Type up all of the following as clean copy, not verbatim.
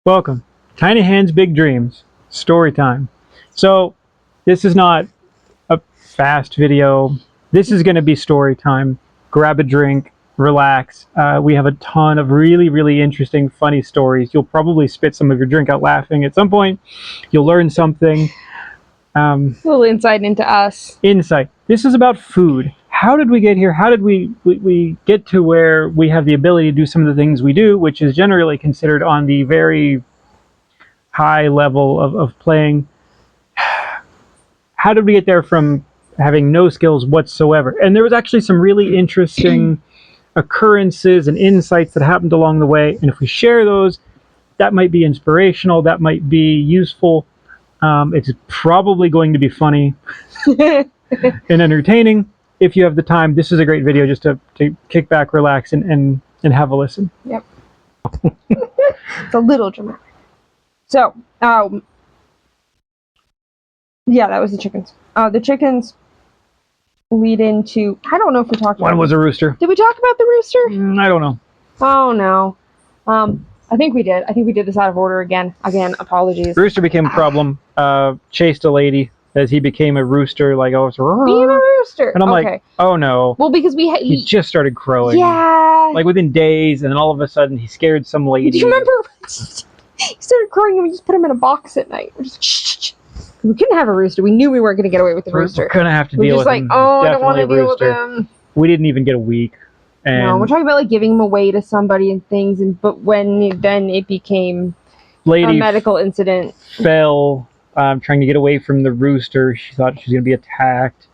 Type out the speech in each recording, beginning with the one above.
Welcome. Tiny Hands, Big Dreams. Story time. So, this is not a fast video. This is going to be story time. Grab a drink, relax. We have a ton of really, really interesting, funny stories. You'll probably spit some of your drink out laughing at some point. You'll learn something. A little insight into us. Insight. This is about food. How did we get here? How did we get to where we have the ability to do some of the things we do, which is generally considered on the very high level of playing? How did we get there from having no skills whatsoever? And there was actually some really interesting occurrences and insights that happened along the way. And if we share those, that might be inspirational. That might be useful. It's probably going to be funny and entertaining. If you have the time, this is a great video just to kick back, relax, and have a listen. Yep. It's a little dramatic. So, yeah, that was the chickens. The chickens lead into, I don't know if we talked about One was a rooster. Did we talk about the rooster? I don't know. Oh, no. I think we did. I think we did this out of order again. Again, apologies. Rooster became a problem. Chased a lady as he became a rooster. Like, oh, it's being a rooster. And I'm like, oh no. Well, because he just started crowing. Yeah. Like within days, and then all of a sudden he scared some lady. Do you remember? He started crowing, and we just put him in a box at night. We're just shh. We couldn't have a rooster. We knew we weren't going to get away with the rooster. We're gonna have to deal with him. Oh, I don't want to deal with him. We didn't even get a week. And no, we're talking about like giving him away to somebody and things, but then it became a medical incident. Fell trying to get away from the rooster. She thought she was going to be attacked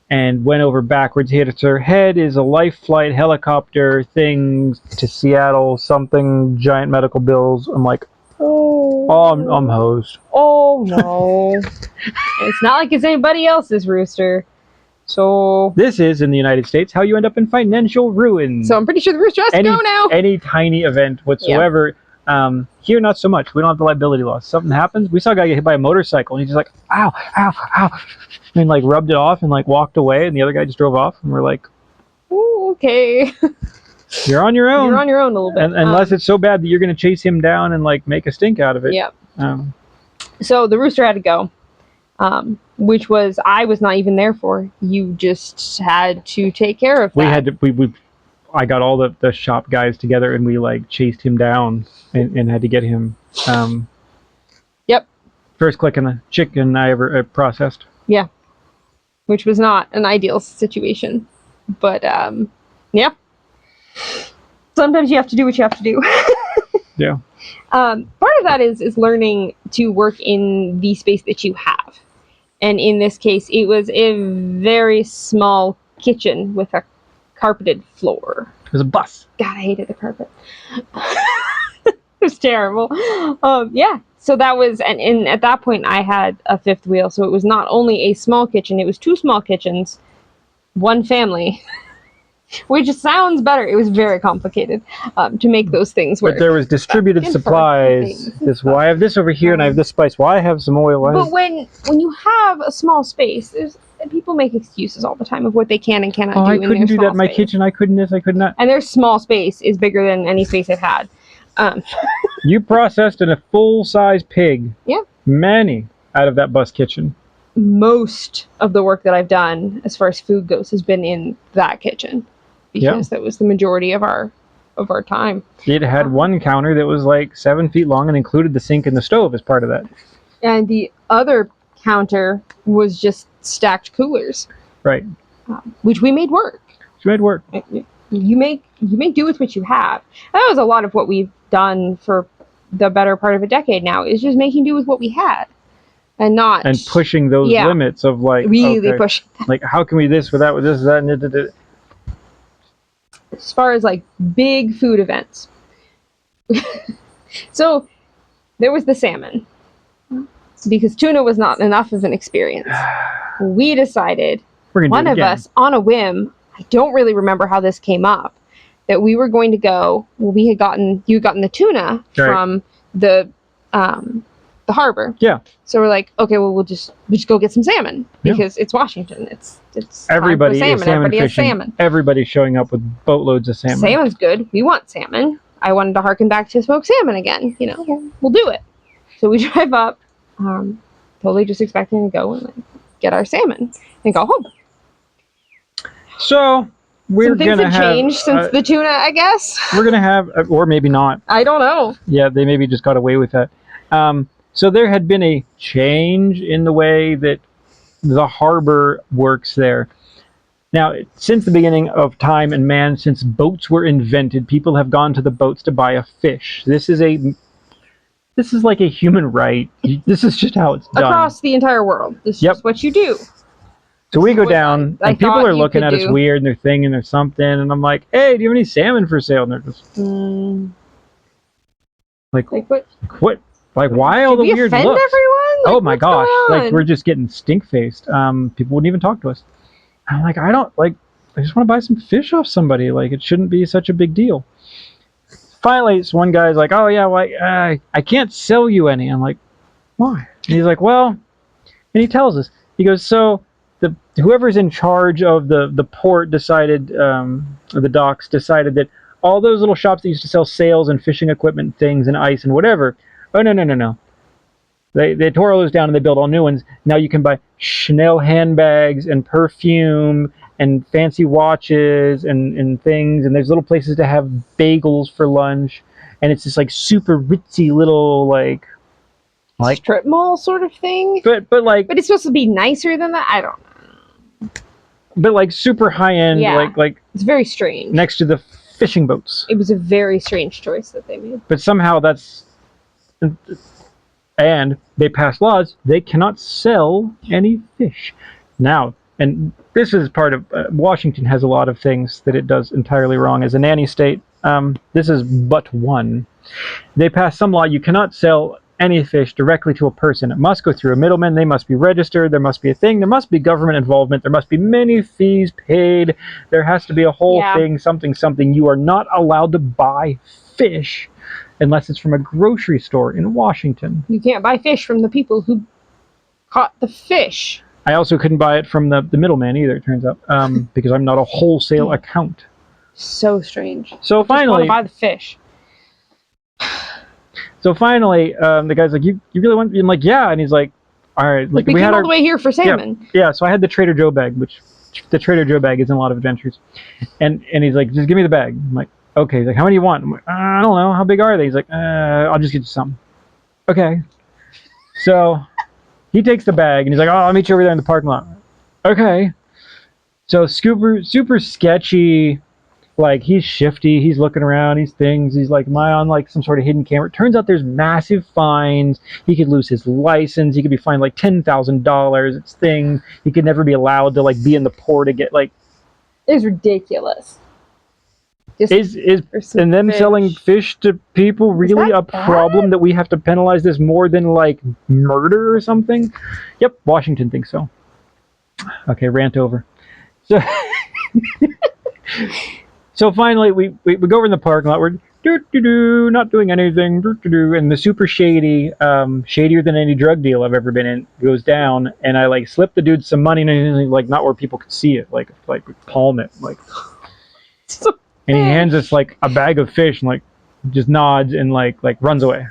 and went over backwards, hit her head. Is a life flight helicopter thing to Seattle, something, giant medical bills. I'm like, I'm hosed. Oh no. It's not like it's anybody else's rooster. So this is, in the United States, how you end up in financial ruin. So I'm pretty sure the rooster has to go now. Any tiny event whatsoever. Yeah. Here, not so much. We don't have the liability laws. Something happens. We saw a guy get hit by a motorcycle, and he's just like, ow, ow, ow. And like rubbed it off and like walked away, and the other guy just drove off. And we're like, ooh, okay. You're on your own. You're on your own a little bit. Unless it's so bad that you're going to chase him down and like make a stink out of it. Yeah. So the rooster had to go. Which was I was not even there for. You just had to take care of that. We had to. I got all the shop guys together and we like chased him down and had to get him. Yep. First click in the chicken I ever processed. Yeah. Which was not an ideal situation, but yeah. Sometimes you have to do what you have to do. Yeah. Part of that is learning to work in the space that you have. And in this case, it was a very small kitchen with a carpeted floor. It was a bus. God, I hated the carpet. It was terrible. Yeah. So that was, and at that point, I had a fifth wheel. So it was not only a small kitchen, it was two small kitchens, one family. Which sounds better. It was very complicated to make those things work. But there was distributed supplies. Why I have this over here and I have this spice. Why I have some oil? But when you have a small space, people make excuses all the time of what they can and cannot do in their small space. I couldn't do that in my kitchen. I couldn't this. I could not. And their small space is bigger than any space I've had. You processed in a full-size pig. Yeah. Many out of that bus kitchen. Most of the work that I've done as far as food goes has been in that kitchen. Because that was the majority of our time. It had one counter that was like 7 feet long and included the sink and the stove as part of that. And the other counter was just stacked coolers. Right. Which we made work. You make do with what you have. That was a lot of what we've done for the better part of a decade now, is just making do with what we had. And pushing those limits of like really pushing. Like how can we this without with this that and as far as like big food events. So there was the salmon. Because tuna was not enough of an experience. We decided, one of us on a whim, I don't really remember how this came up, that we were going to go, you had gotten the tuna from the harbor. Yeah. So we're like, okay, well, we'll just go get some salmon because it's Washington. It's everybody salmon. Is salmon everybody fishing. Has salmon. Everybody's showing up with boatloads of salmon. Salmon's good. We want salmon. I wanted to harken back to smoked salmon again. We'll do it. So we drive up, totally just expecting to go and get our salmon and go home. So some things have changed since the tuna, I guess. We're going to have, or maybe not. I don't know. Yeah, they maybe just got away with that. So there had been a change in the way that the harbor works there. Now, since the beginning of time and man, since boats were invented, people have gone to the boats to buy a fish. This is like a human right. This is just how it's done. Across the entire world. This is just what you do. So we go down, and people are looking at us weird, and they're thinking there's something, and I'm like, hey, do you have any salmon for sale? And they're just... Like what? Like, why all the weird looks? Everyone? Oh my gosh. Like, we're just getting stink-faced. People wouldn't even talk to us. I'm like, I just want to buy some fish off somebody. Like, it shouldn't be such a big deal. Finally, this one guy's like, oh yeah, well, I can't sell you any. I'm like, why? And he's like, well, and he tells us, he goes, so whoever's in charge of the port decided, or the docks decided that all those little shops that used to sell sails and fishing equipment things and ice and whatever, oh no. They tore all those down and they built all new ones. Now you can buy Chanel handbags and perfume and fancy watches and things, and there's little places to have bagels for lunch, and it's this like super ritzy little like strip mall sort of thing. But it's supposed to be nicer than that. I don't know. But like super high end, like it's very strange. Next to the fishing boats. It was a very strange choice that they made. But somehow and they passed laws, they cannot sell any fish. Now, and this is part of, Washington has a lot of things that it does entirely wrong as a nanny state. This is but one. They passed some law, you cannot sell any fish directly to a person. It must go through a middleman, they must be registered, there must be a thing, there must be government involvement, there must be many fees paid, there has to be a whole thing, something. You are not allowed to buy fish unless it's from a grocery store in Washington. You can't buy fish from the people who caught the fish. I also couldn't buy it from the middleman either, it turns out, because I'm not a wholesale account. So strange. So finally... I just want to buy the fish. So finally, the guy's like, you really want... I'm like, yeah. And he's like, all right. Like, we came all the way here for salmon. Yeah, so I had the Trader Joe bag, which the Trader Joe bag is in a lot of adventures. And he's like, just give me the bag. I'm like, okay. He's like, how many do you want? I'm like, I don't know. How big are they? He's like, I'll just get you some. Okay. So he takes the bag and he's like, oh, I'll meet you over there in the parking lot. Okay. So super sketchy. Like, he's shifty. He's looking around. He's things. He's like, am I on like some sort of hidden camera? It turns out there's massive fines. He could lose his license. He could be fined like $10,000. It's things. He could never be allowed to like be in the port to get like. It's ridiculous. Is and them selling fish to people really a problem that we have to penalize this more than like murder or something? Yep, Washington thinks so. Okay, rant over. So finally we go over in the parking lot. We're not doing anything. And the super shady, shadier than any drug deal I've ever been in, goes down. And I like slip the dude some money, and like not where people could see it, like palm it, like. And he hands us like a bag of fish and like just nods and like runs away,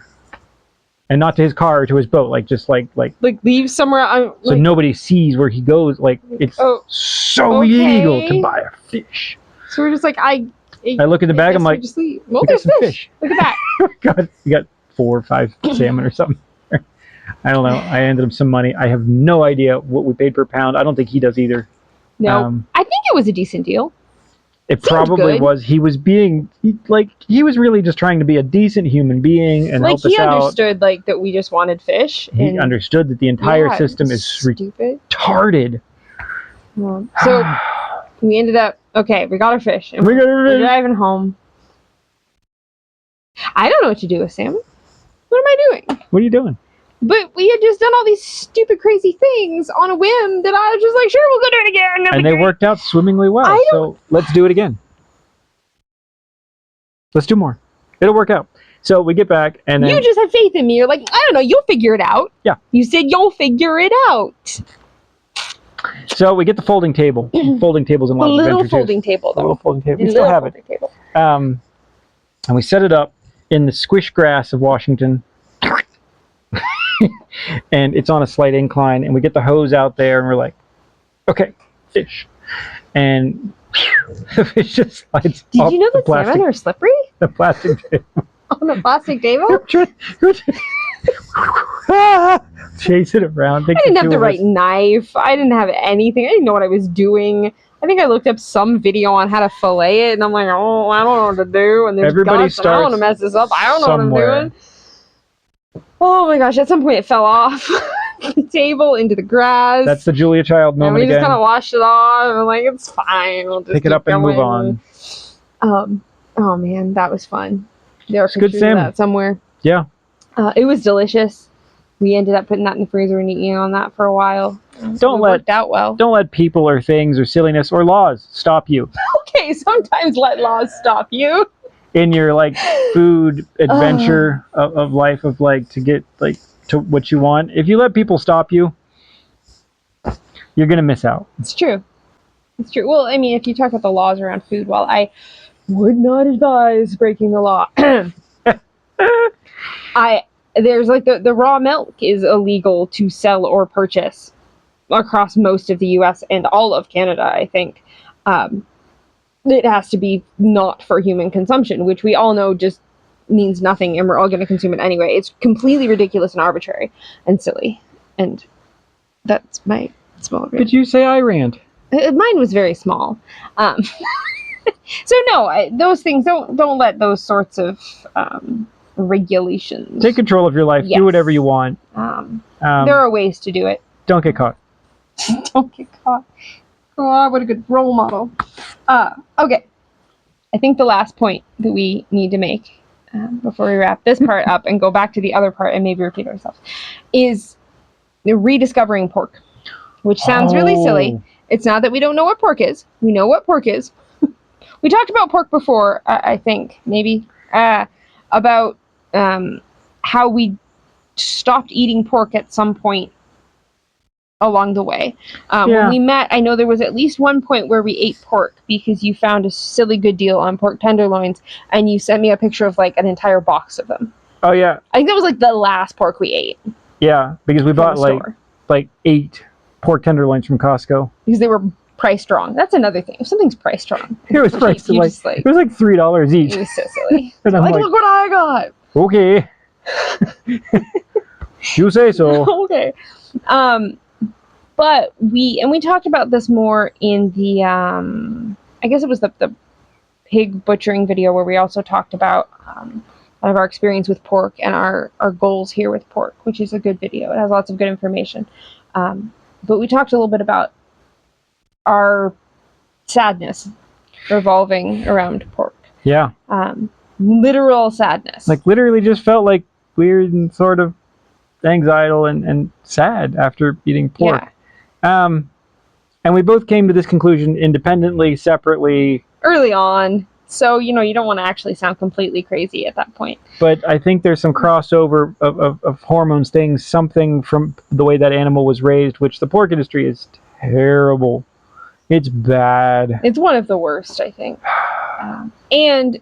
and not to his car or to his boat, like just like leave somewhere so nobody sees where he goes. Like it's so illegal to buy a fish. So we're just like I look at the bag. I'm like, just leave. Well, there's fish. Look at that. God, you got 4 or 5 salmon or something. I don't know. I ended up some money. I have no idea what we paid per pound. I don't think he does either. No, I think it was a decent deal. It probably was. He was being he was really just trying to be a decent human being and help us out. He understood that we just wanted fish. He understood that the entire system is stupid, retarded. Well, so we ended up we got our fish and we're driving home. I don't know what to do with salmon. What am I doing? What are you doing? But we had just done all these stupid, crazy things on a whim that I was just like, sure, we'll go do it again. And they worked out swimmingly well. So let's do it again. Let's do more. It'll work out. So we get back and then... You just have faith in me. You're like, I don't know, you'll figure it out. Yeah. You said you'll figure it out. So we get the folding table. Folding tables in a lot of adventures. Folding table, though. A little folding table. We still have it. And we set it up in the squish grass of Washington. And it's on a slight incline, and we get the hose out there, and we're like, okay, fish. And the fish just slides Did off you know the that salmon are slippery? The plastic table. On the plastic table? Chase it around. I didn't have the right knife. I didn't have anything. I didn't know what I was doing. I think I looked up some video on how to fillet it, and I'm like, oh, I don't know what to do. And there's Everybody guts, and I don't want to mess this up. I don't know somewhere. what I'm doing. Oh my gosh! At some point, it fell off the table into the grass. That's the Julia Child moment and we again. just kind of washed it off. And I'm like, it's fine. We'll just pick it up and move on. Oh man, that was fun. There are It's good pictures of salmon. that somewhere. Yeah. It was delicious. We ended up putting that in the freezer and eating on that for a while. It worked out well. Don't let people or things or silliness or laws stop you Okay, sometimes let laws stop you. in your like food adventure of life, of like to get like to what you want. If you let people stop you, you're gonna miss out. It's true. It's true. Well, I mean, if you talk about the laws around food, well, I would not advise breaking the law. There's like the raw milk is illegal to sell or purchase across most of the US and all of Canada, I think. It has to be not for human consumption, which we all know just means nothing, and we're all going to consume it anyway. It's completely ridiculous and arbitrary and silly. And that's my small rant. Did you say I rant? Mine was very small. So no, those things, don't let those sorts of regulations. Take control of your life. Yes. Do whatever you want. There are ways to do it. Don't get caught. Don't get caught. Oh, what a good role model. Okay. I think the last point that we need to make before we wrap this part up and go back to the other part and maybe repeat ourselves is rediscovering pork, which sounds really silly. It's not that we don't know what pork is. We know what pork is. We talked about pork before, I think, maybe, about how we stopped eating pork at some point along the way. When we met, I know there was at least one point where we ate pork because you found a silly good deal on pork tenderloins, and you sent me a picture of like an entire box of them. Oh yeah. I think that was like the last pork we ate. Yeah, because we bought like 8 pork tenderloins from Costco. Because they were priced wrong. That's another thing. If something's priced wrong, it was priced like it was like $3 each. It was so silly. And I'm like, look what I got. Okay. You say so. Okay. But we talked about this more in the I guess it was the pig butchering video, where we also talked about kind of our experience with pork and our goals here with pork, which is a good video. It has lots of good information. But we talked a little bit about our sadness revolving around pork. Yeah. Literal sadness. Like literally just felt like weird and sort of anxiety and sad after eating pork. Yeah. And we both came to this conclusion independently, separately. Early on. So, you don't want to actually sound completely crazy at that point. But I think there's some crossover of hormones things, something from the way that animal was raised, which the pork industry is terrible. It's bad. It's one of the worst, I think. And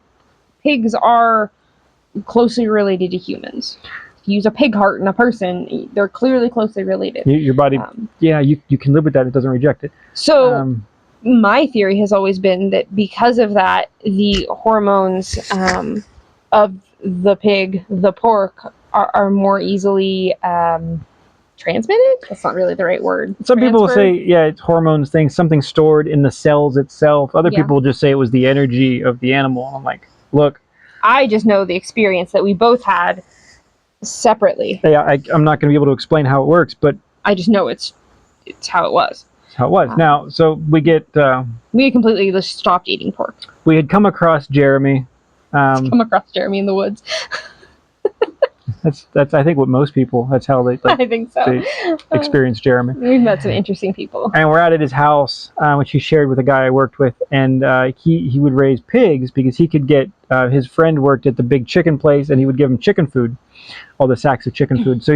pigs are closely related to humans. If you use a pig heart in a person, they're clearly closely related. Your body, you can live with that. It doesn't reject it. So my theory has always been that because of that, the hormones of the pig, the pork, are more easily transmitted? That's not really the right word. Some people will say, it's hormones things, something stored in the cells itself. Other people will just say it was the energy of the animal. I'm like, look. I just know the experience that we both had separately. Yeah, I'm not going to be able to explain how it works, but I just know it's how it was. It's how it was. Now, so we had completely just stopped eating pork. We had come across Jeremy. Come across Jeremy in the woods. That's I think what most people. That's how they. I think so. They experience Jeremy. We've met some interesting people. And we're out at his house, which he shared with a guy I worked with, and he would raise pigs because he could get his friend worked at the big chicken place, and he would give him chicken food, all the sacks of chicken food. So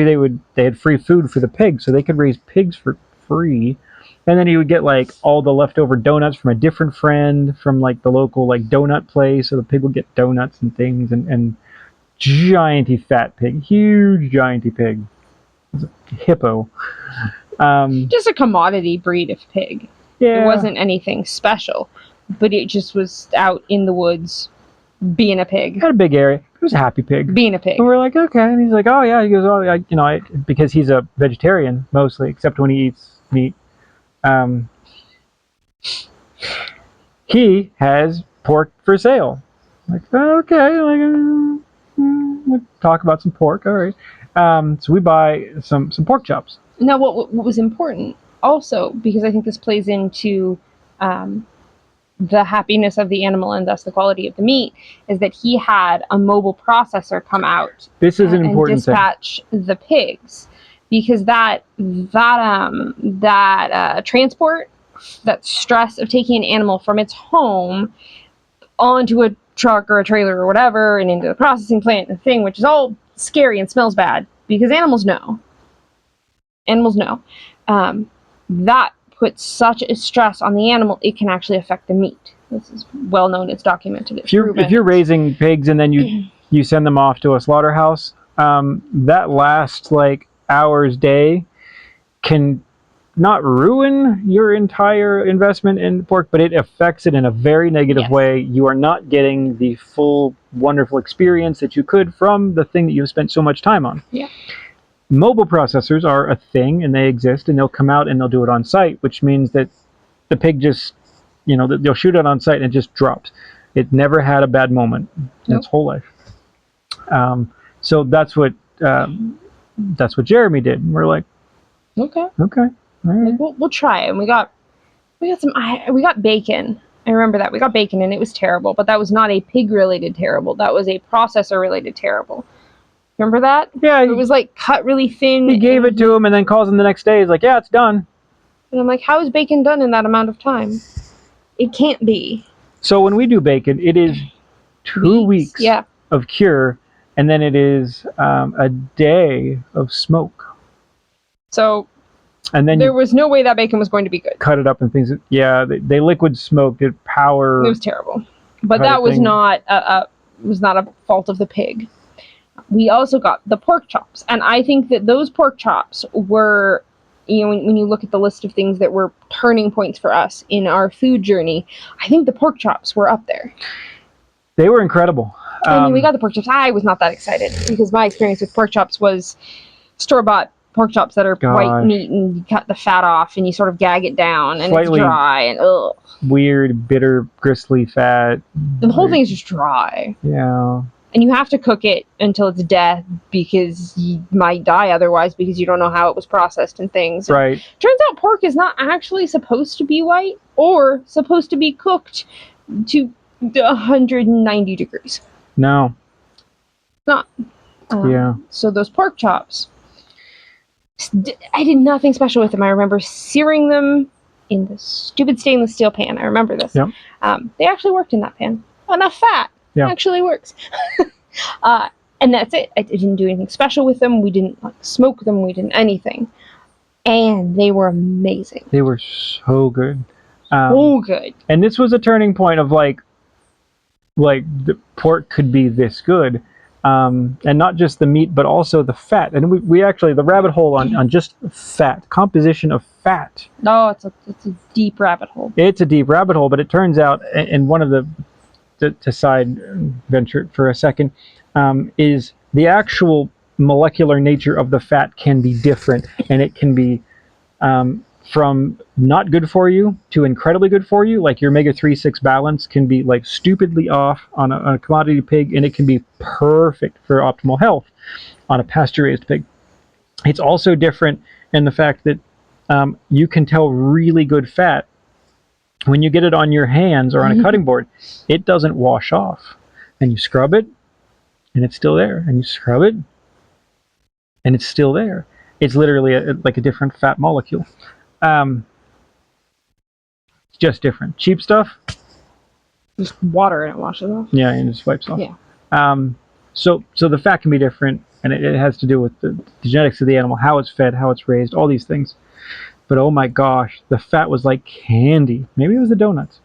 they had free food for the pigs, so they could raise pigs for free. And then he would get like all the leftover donuts from a different friend from like the local like donut place. So the pig would get donuts and things, and gianty fat pig, huge gianty pig, hippo. Just a commodity breed of pig. Yeah. It wasn't anything special, but it just was out in the woods being a pig. Had a big area. He was a happy pig. Being a pig. And we're like, okay. And he's like, oh yeah. He goes, oh, because he's a vegetarian mostly, except when he eats meat. He has pork for sale. Like, okay, like, we'll talk about some pork. All right. So we buy some pork chops. Now, what was important also, because I think this plays into the happiness of the animal and thus the quality of the meat, is that he had a mobile processor come out. This is an important thing. And dispatch the pigs, because that transport, that stress of taking an animal from its home onto a truck or a trailer or whatever and into the processing plant and thing, which is all scary and smells bad, because animals know. That puts such a stress on the animal, it can actually affect the meat. This is well known, it's documented. It's if you're raising pigs and then you send them off to a slaughterhouse, that last like hour's day can not ruin your entire investment in pork, but it affects it in a very negative way. You are not getting the full wonderful experience that you could from the thing that you've spent so much time on. Yeah. Mobile processors are a thing, and they exist, and they'll come out and they'll do it on site, which means that the pig just, they'll shoot it on site and it just drops. It never had a bad moment in its whole life. So that's what Jeremy did. And we're like, okay. All right. Like, we'll try it. And we got bacon. I remember that. We got bacon and it was terrible, but that was not a pig-related terrible. That was a processor-related terrible. Remember that? Yeah. It was like cut really thin. He gave it to him and then calls him the next day. He's like, yeah, it's done. And I'm like, how is bacon done in that amount of time? It can't be. So when we do bacon, it is 2 weeks of cure, and then it is a day of smoke. So and then there was no way that bacon was going to be good. Cut it up and things. Yeah, they liquid smoked it, power. It was terrible. But that was not a fault of the pig. We also got the pork chops, and I think that those pork chops were, when you look at the list of things that were turning points for us in our food journey, I think the pork chops were up there. They were incredible. We got the pork chops. I was not that excited because my experience with pork chops was store-bought pork chops that are white meat, and you cut the fat off and you sort of gag it down, and it's dry and weird, bitter, gristly fat. The whole thing is just dry. Yeah. And you have to cook it until it's death, because you might die otherwise, because you don't know how it was processed and things. Right. And turns out pork is not actually supposed to be white or supposed to be cooked to 190 degrees. No. Not. Yeah. So those pork chops, I did nothing special with them. I remember searing them in the stupid stainless steel pan. I remember this. Yep. They actually worked in that pan. Enough fat. Yeah. Actually works. And that's it. I didn't do anything special with them. We didn't smoke them. We didn't anything. And they were amazing. They were so good. So good. And this was a turning point of like the pork could be this good. And not just the meat, but also the fat. And we actually, the rabbit hole on just fat, composition of fat. Oh, it's a deep rabbit hole. It's a deep rabbit hole, but it turns out, and one of to side venture for a second, is the actual molecular nature of the fat can be different, and it can be from not good for you to incredibly good for you. Like your omega-3/6 balance can be like stupidly off on a commodity pig, and it can be perfect for optimal health on a pasture-raised pig. It's also different in the fact that you can tell really good fat when you get it on your hands or on a cutting board. It doesn't wash off, and you scrub it and it's still there, and you scrub it and it's still there. It's literally like a different fat molecule. It's just different. Cheap stuff, just water and it washes off. Yeah, and it just wipes off. Yeah. So the fat can be different, and it has to do with the genetics of the animal, how it's fed, how it's raised, all these things. But oh my gosh, the fat was like candy. Maybe it was the donuts.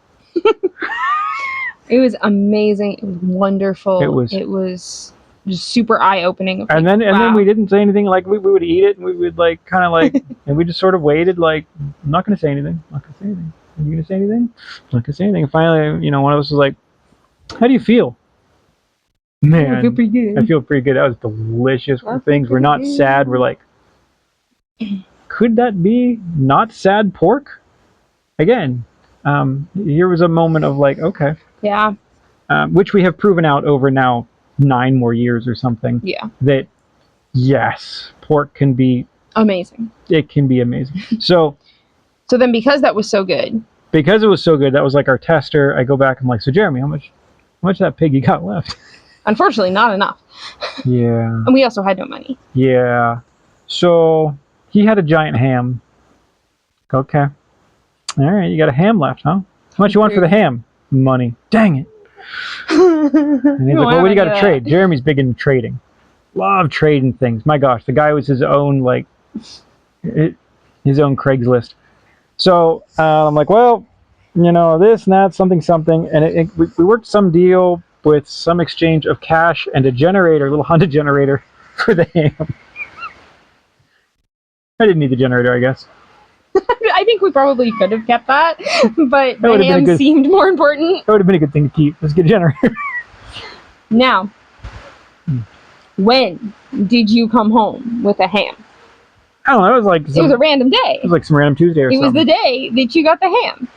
It was amazing. It was wonderful. It was just super eye-opening. And then we didn't say anything. Like we would eat it, and we would like kind of like, and we just sort of waited. Like, I'm not going to say anything. I'm not going to say anything. Are you going to say anything? I'm not going to say anything. And finally, one of us was like, "How do you feel?" Man, I feel pretty good. I feel pretty good. That was delicious. Things we're not sad. We're like, could that be not sad pork? Again, here was a moment of like, okay. Yeah. Which we have proven out over now 9 more years or something. Yeah. That, yes, pork can be... amazing. It can be amazing. So then because that was so good... Because it was so good, that was like our tester. I go back, I'm like, so Jeremy, how much of that pig you got left? Unfortunately, not enough. Yeah. And we also had no money. Yeah. So he had a giant ham. Okay. All right, you got a ham left, huh? How much you want for the ham? Money. Dang it. And he's like, well, what do you got to trade? Jeremy's big in trading. Love trading things. My gosh, the guy was his own, like, his own Craigslist. So I'm like, well, this and that, something. And we worked some deal with some exchange of cash and a generator, a little Honda generator for the ham. I didn't need the generator, I guess. I think we probably could have kept that, but the ham seemed more important. That would have been a good thing to keep. Let's get a generator. Now, when did you come home with a ham? I don't know. It was like... it was a random day. It was like some random Tuesday or something. It was the day that you got the ham.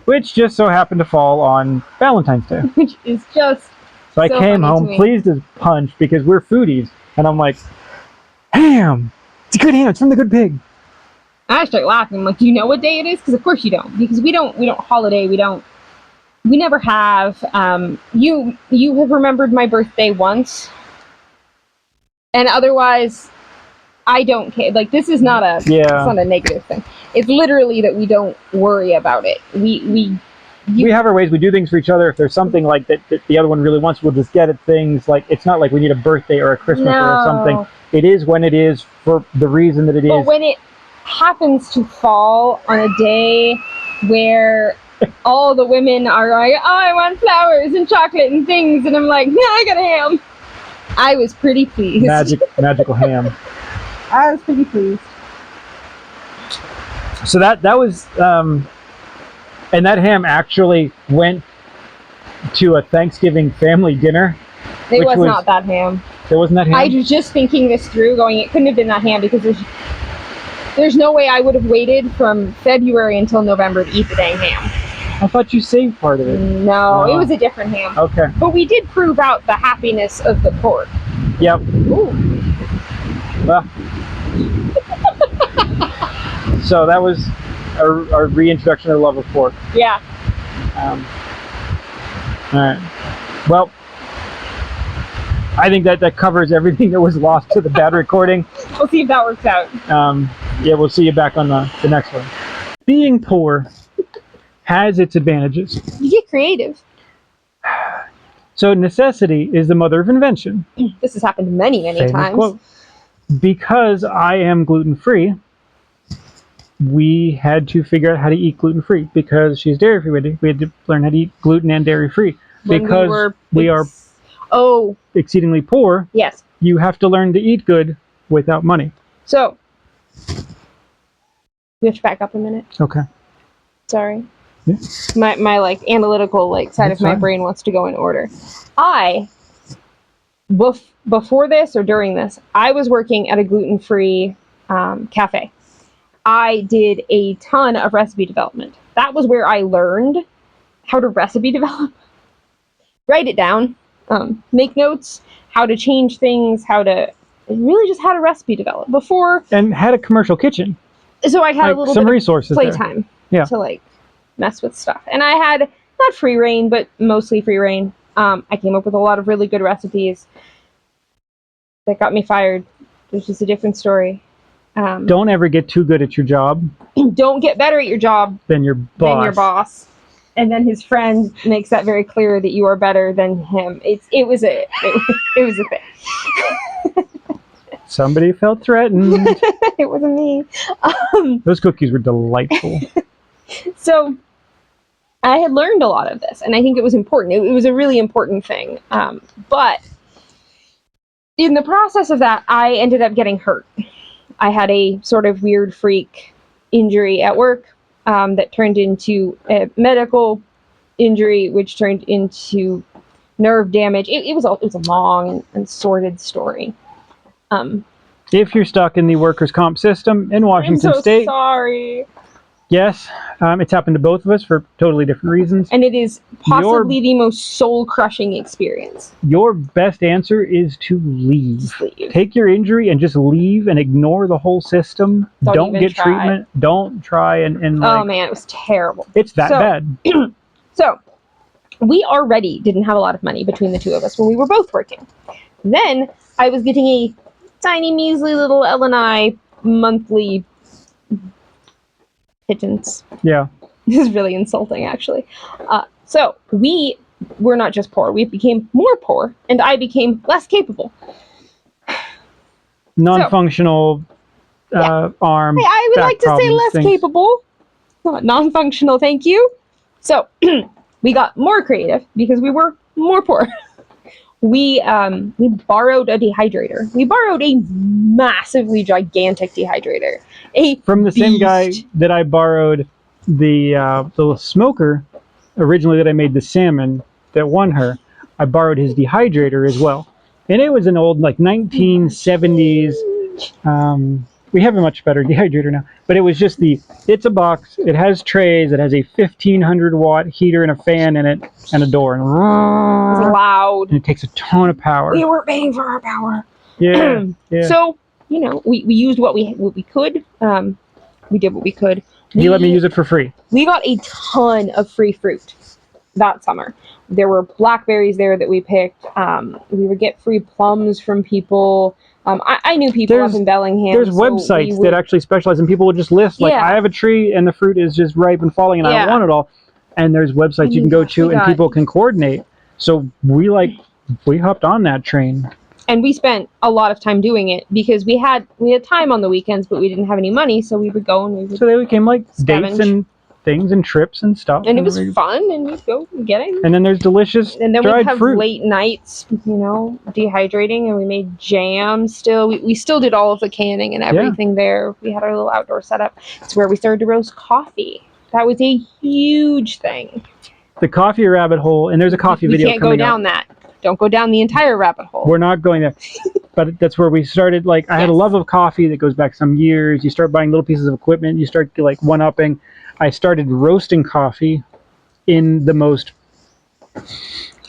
Which just so happened to fall on Valentine's Day. Which is just so I came home pleased as punch because we're foodies. And I'm like, ham! It's a good ham. It's from the good pig. I start laughing. I'm like, do you know what day it is? Because of course you don't. Because we don't holiday. We never have. You have remembered my birthday once. And otherwise, I don't care. Like, this is not it's not a negative thing. It's literally that we don't worry about it. We have our ways. We do things for each other. If there's something like that the other one really wants, we'll just get it things. Like, it's not like we need a birthday or a Christmas or something. It is when it is for the reason that it is. But when it happens to fall on a day where all the women are like, oh, I want flowers and chocolate and things, and I'm like, no, I got a ham. I was pretty pleased. Magical ham. I was pretty pleased. So that was, and that ham actually went to a Thanksgiving family dinner. It was not that ham. It wasn't that ham? I was just thinking this through, going, it couldn't have been that ham because there's no way I would have waited from February until November to eat the dang ham. I thought you saved part of it. No, it was a different ham. Okay. But we did prove out the happiness of the pork. Yep. Ooh. Well. So that was our reintroduction to the love of pork. Yeah. All right. Well, I think that covers everything that was lost to the bad recording. We'll see if that works out. We'll see you back on the next one. Being poor has its advantages. You get creative. So necessity is the mother of invention. This has happened many times. Quote. Because I am gluten-free, we had to figure out how to eat gluten-free. Because she's dairy-free, we had to learn how to eat gluten and dairy-free. Because we are exceedingly poor, yes, you have to learn to eat good without money. So, we have to back up a minute. Okay. Sorry. Yeah. My like analytical side of my brain wants to go in order. Before this or during this, I was working at a gluten-free cafe. I did a ton of recipe development. That was where I learned how to recipe develop. Write it down, make notes, how to change things, how to recipe develop before. And had a commercial kitchen. So I had a little bit of playtime to mess with stuff. And I had not free reign, but mostly free reign. I came up with a lot of really good recipes that got me fired, which is a different story. Don't ever get too good at your job. Don't get better at your job than your boss. And then his friend makes that very clear that you are better than him. It was a thing. Somebody felt threatened. It wasn't me. Those cookies were delightful. So I had learned a lot of this, and I think it was important. It was a really important thing. But in the process of that, I ended up getting hurt. I had a sort of weird freak injury at work that turned into a medical injury, which turned into nerve damage. It was a long and sordid story. If you're stuck in the workers' comp system in Washington I'm so State, sorry. yes, it's happened to both of us for totally different reasons. And it is possibly the most soul-crushing experience. Your best answer is to leave. Just leave. Take your injury and just leave and ignore the whole system. Don't get treatment. Don't try and oh man, it was terrible. It's that bad. So, we already didn't have a lot of money between the two of us when we were both working. Then, I was getting a tiny, measly little L&I monthly pittance. Yeah. This is really insulting, actually. So, we were not just poor. We became more poor, and I became less capable. Non-functional arm. Hey, I would like to say less capable. Not non-functional, thank you. So, we got more creative because we were more poor. We borrowed a dehydrator. We borrowed a massively gigantic dehydrator. From the same guy that I borrowed the smoker originally that I made the salmon that won her. I borrowed his dehydrator as well, and it was an old 1970s. We have a much better dehydrator now, but it was just it's a box. It has trays. It has a 1500 watt heater and a fan in it and a door. And it's loud. And it takes a ton of power. We were paying for our power. Yeah. So, we used what we could. We did what we could. He let me use it for free. We got a ton of free fruit that summer. There were blackberries there that we picked. We would get free plums from people. I knew people up in Bellingham. There's websites that actually specialize, and people would just list, I have a tree and the fruit is just ripe and falling and I don't want it all. And there's websites you can go to and people can coordinate. So we hopped on that train. And we spent a lot of time doing it because we had time on the weekends, but we didn't have any money, so we would go and we would. So they became dates and things and trips and stuff. And it was fun, and we'd go and get it. And then there's delicious dried fruit. And then we'd have late nights, dehydrating, and we made jam still. We still did all of the canning and everything there. We had our little outdoor setup. It's where we started to roast coffee. That was a huge thing. The coffee rabbit hole, and there's a coffee video coming up. You can't go down that. Don't go down the entire rabbit hole. We're not going there. But that's where we started. I had a love of coffee that goes back some years. You start buying little pieces of equipment. You start one-upping. I started roasting coffee in the most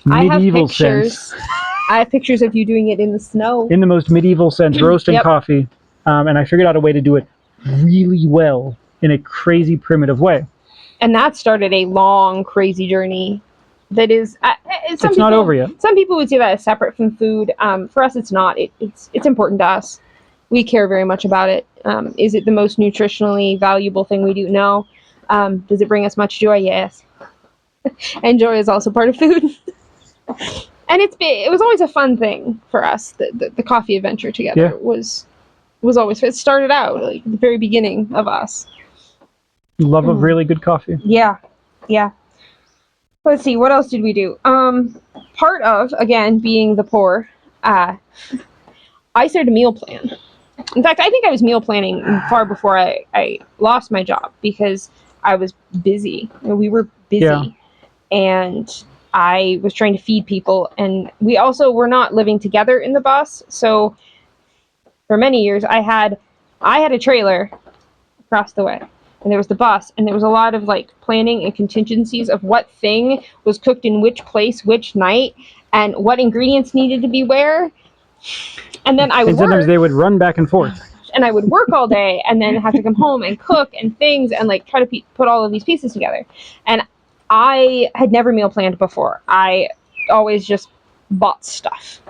medieval sense. I have pictures of you doing it in the snow. In the most medieval sense, roasting coffee. And I figured out a way to do it really well in a crazy primitive way. And that started a long, crazy journey. That is, it's not over yet. Some people would say that as separate from food. For us, it's not. It's important to us. We care very much about it. Is it the most nutritionally valuable thing we do? No. Does it bring us much joy? Yes. And joy is also part of food. And it was always a fun thing for us. The coffee adventure together was always. It started out the very beginning of us. Love of really good coffee. Yeah. Let's see, what else did we do? Part of, again, being the poor, I started a meal plan. In fact, I think I was meal planning far before I lost my job because I was busy. We were busy. And I was trying to feed people. And we also were not living together in the bus. So for many years, I had a trailer across the way. And there was the bus, and there was a lot of planning and contingencies of what thing was cooked in which place, which night, and what ingredients needed to be where. And then and sometimes they would run back and forth. And I would work all day, and then have to come home and cook and things, and try to put all of these pieces together. And I had never meal planned before. I always just bought stuff.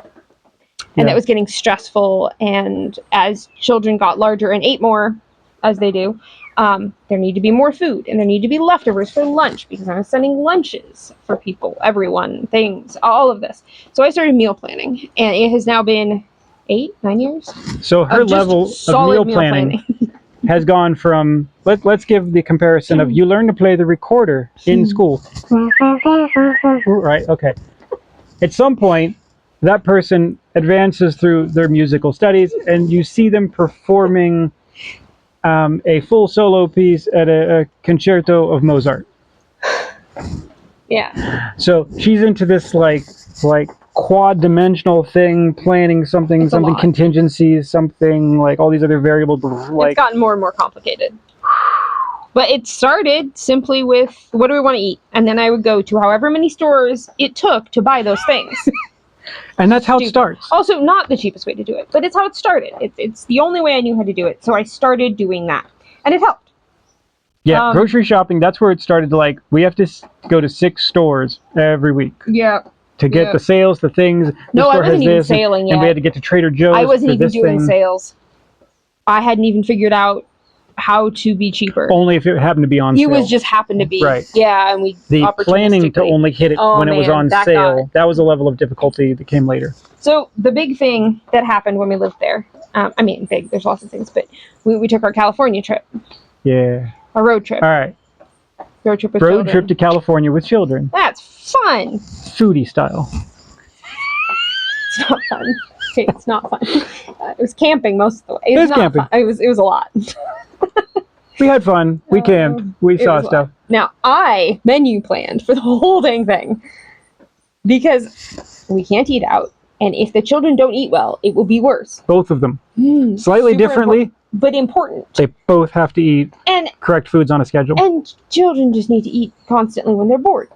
And that was getting stressful. And as children got larger and ate more, as they do, there need to be more food, and there need to be leftovers for lunch because I'm sending lunches for people, everyone, things, all of this. So I started meal planning, and it has now been 8, 9 years. So her level of meal planning has gone from, let's give the comparison of, you learn to play the recorder in school. Right, okay. At some point, that person advances through their musical studies, and you see them performing a full solo piece at a concerto of Mozart. Yeah. So she's into this like quad-dimensional thing, planning something contingencies, something like all these other variables. Like, it's gotten more and more complicated. But it started simply with, what do we want to eat? And then I would go to however many stores it took to buy those things. And that's how it starts. Also, not the cheapest way to do it, but it's how it started. It's the only way I knew how to do it. So I started doing that. And it helped. Yeah, grocery shopping, that's where it started to, like, we have to go to 6 stores every week. Yeah. To get the sales, the things. No, I wasn't even sailing yet. And we had to get to Trader Joe's. I wasn't even doing sales. I hadn't even figured out how to be cheaper. Only if it happened to be on sale. It was just happened to be. Right. Yeah, and the planning to only hit it when it was on sale, that was a level of difficulty that came later. So the big thing that happened when we lived there, I mean, big, there's lots of things, but we took our California trip. Yeah. A road trip. All right. Road trip with children. Road trip to California with children. That's fun. Foodie style. It's not fun. Okay, it's not fun. It was camping most of the way. It was camping. Fun. It was a lot. We had fun. We camped. We saw stuff. Now, I menu planned for the whole dang thing because we can't eat out. And if the children don't eat well, it will be worse. Both of them. Slightly differently. But important. They both have to eat correct foods on a schedule. And children just need to eat constantly when they're bored.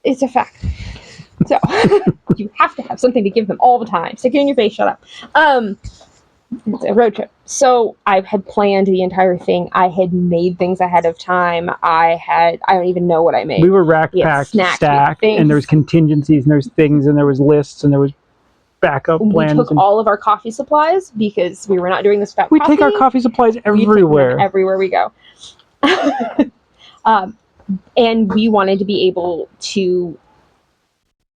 It's a fact. So, you have to have something to give them all the time. Stick it in your face, shut up. It's a road trip. So, I had planned the entire thing. I had made things ahead of time. I don't even know what I made. We were rack-packed, stacked, and there was contingencies, and there was things, and there was lists, and there was backup plans. We took all of our coffee supplies because we were not doing this without coffee. We take our coffee supplies everywhere. Everywhere we go. And we wanted to be able to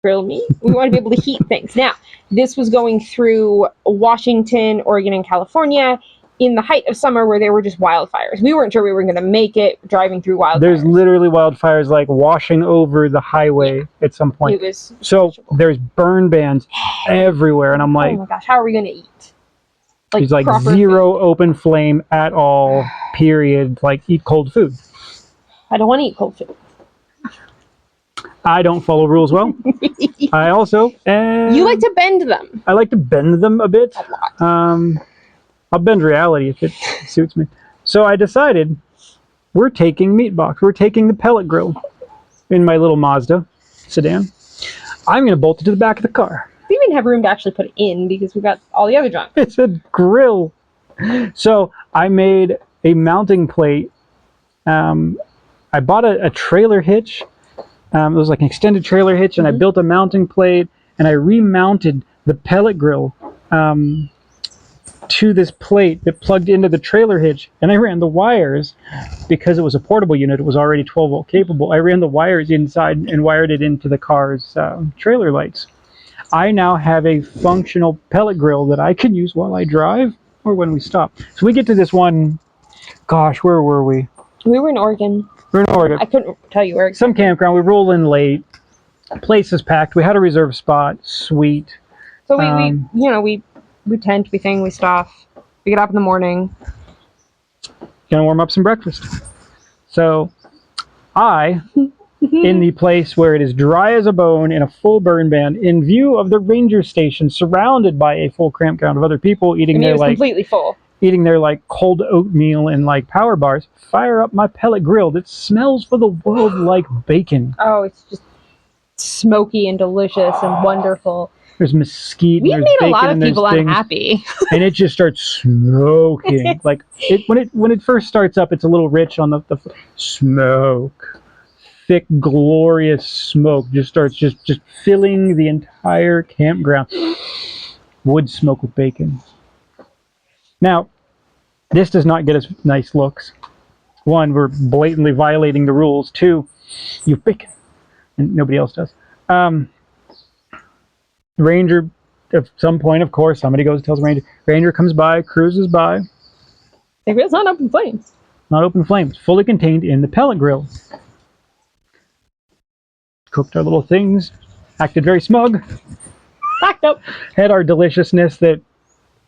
grill meat. We wanted to be able to heat things. Now, this was going through Washington, Oregon, and California in the height of summer where there were just wildfires. We weren't sure we were going to make it driving through wildfires. There's literally wildfires like washing over the highway at some point. So there's burn bans everywhere, and I'm like, oh my gosh, how are we going to eat? There's like zero open flame at all, period. Like, eat cold food. I don't want to eat cold food. I don't follow rules well. I also... you like to bend them. I like to bend them a bit. A lot. I'll bend reality if it suits me. So I decided we're taking meat box. We're taking the pellet grill in my little Mazda sedan. I'm going to bolt it to the back of the car. We didn't have room to actually put it in because we got all the other junk. It's a grill. So I made a mounting plate. I bought a trailer hitch. It was like an extended trailer hitch, and I built a mounting plate, and I remounted the pellet grill to this plate that plugged into the trailer hitch, and I ran the wires, because it was a portable unit, it was already 12 volt capable. I ran the wires inside and wired it into the car's trailer lights. I now have a functional pellet grill that I can use while I drive or when we stop. So we get to this one, gosh, where were we? We were in Oregon. We were in Oregon. I couldn't tell you where exactly. Some campground. We roll in late. Place is packed. We had a reserved spot. Sweet. So we tent, we thing, we stuff. We get up in the morning. Gonna warm up some breakfast. So I, in the place where it is dry as a bone in a full burn ban, in view of the ranger station, surrounded by a full campground of other people eating their completely full. Eating their cold oatmeal and power bars, fire up my pellet grill that smells for the world like bacon. Oh, it's just smoky and delicious and wonderful. There's mesquite. We've made a lot of people unhappy. And it just starts smoking. When it first starts up, it's a little rich on the smoke. Thick, glorious smoke just starts just filling the entire campground. Wood smoke with bacon. Now, this does not get us nice looks. One, we're blatantly violating the rules. Two, you have bacon, and nobody else does. Ranger at some point, of course, somebody goes and tells Ranger. Ranger comes by, cruises by. The grill's not open flames. Not open flames, fully contained in the pellet grill. Cooked our little things, acted very smug. Backed up. Had our deliciousness that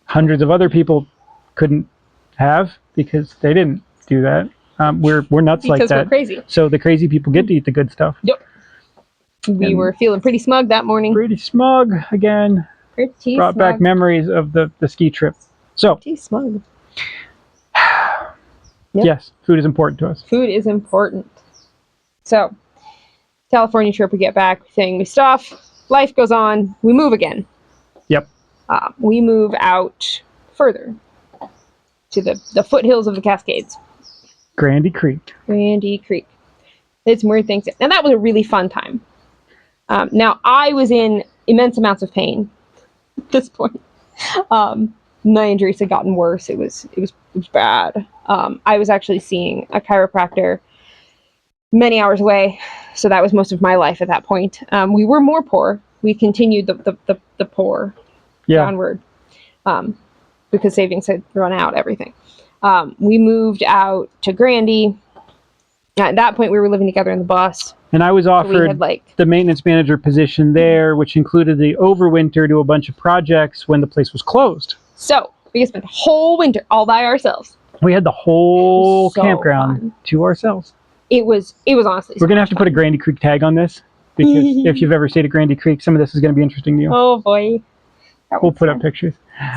hundreds of other people couldn't have because they didn't do that. We're nuts because like that. We're crazy. So the crazy people get to eat the good stuff. Yep. We were feeling pretty smug that morning. Pretty smug again. Pretty Brought smug. back memories of the ski trip. So. Pretty smug. Yep. Yes, food is important to us. Food is important. So, California trip, we get back, we stop, life goes on, we move again. Yep. We move out further to the foothills of the Cascades. Grandy Creek. Did some weird things. And that was a really fun time. Now, I was in immense amounts of pain at this point. My injuries had gotten worse. It was bad. I was actually seeing a chiropractor many hours away, so that was most of my life at that point. We were more poor. We continued the poor downward because savings had run out. Everything. We moved out to Grandy. At that point, we were living together in the bus. And I was offered the maintenance manager position there, which included the overwinter to a bunch of projects when the place was closed. So we could spend the whole winter all by ourselves. We had the whole campground to ourselves. It was honestly. We're gonna have to put a Grandy Creek tag on this because if you've ever stayed at Grandy Creek, some of this is gonna be interesting to you. Oh boy. We'll put up pictures.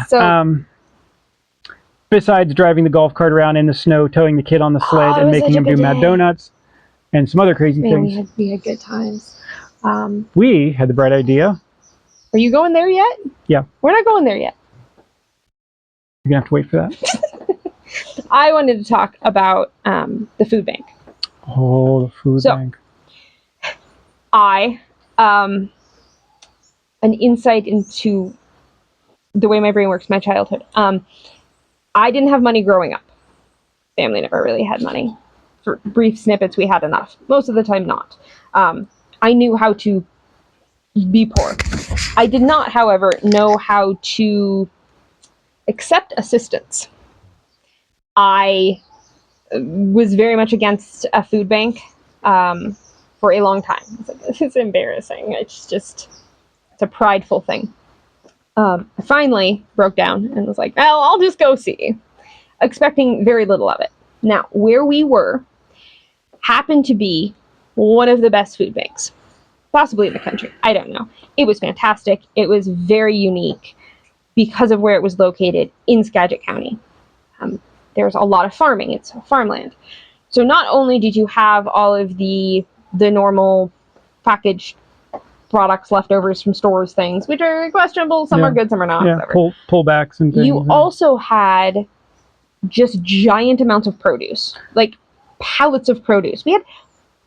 So. Besides driving the golf cart around in the snow, towing the kid on the sled, and making him do mad donuts, and some other crazy things. We had good times. We had the bright idea. Are you going there yet? Yeah. We're not going there yet. You're going to have to wait for that. I wanted to talk about the food bank. Oh, the food bank. An insight into the way my brain works, my childhood. I didn't have money growing up. Family never really had money. For brief snippets, we had enough. Most of the time, not. I knew how to be poor. I did not, however, know how to accept assistance. I was very much against a food bank for a long time. I was like, this is embarrassing. It's a prideful thing. I finally broke down and was like, well, I'll just go see, expecting very little of it. Now, where we were happened to be one of the best food banks, possibly in the country. I don't know. It was fantastic. It was very unique because of where it was located in Skagit County. There's a lot of farming. It's farmland. So not only did you have all of the normal packaged products, leftovers from stores, things, which are questionable. Some are good, some are not. Yeah, pullbacks and things. You also had just giant amounts of produce, like pallets of produce. We had,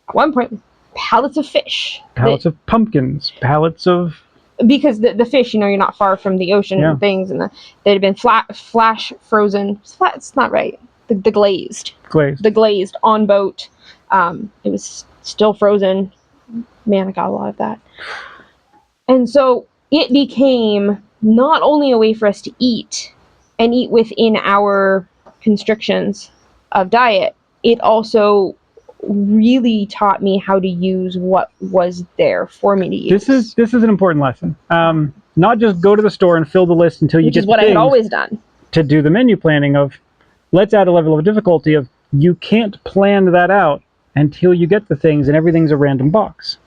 at one point, pallets of fish. Pallets of pumpkins. Pallets of... Because the fish, you're not far from the ocean and things, and they'd have been flash frozen. It's not right. The glazed. The glazed on boat. It was still frozen. Man, I got a lot of that. And so it became not only a way for us to eat and eat within our constrictions of diet, it also really taught me how to use what was there for me to use. This is an important lesson. Not just go to the store and fill the list until you get the things. Which is what I had always done. To do the menu planning of, let's add a level of difficulty of, you can't plan that out until you get the things, and everyth's a random box.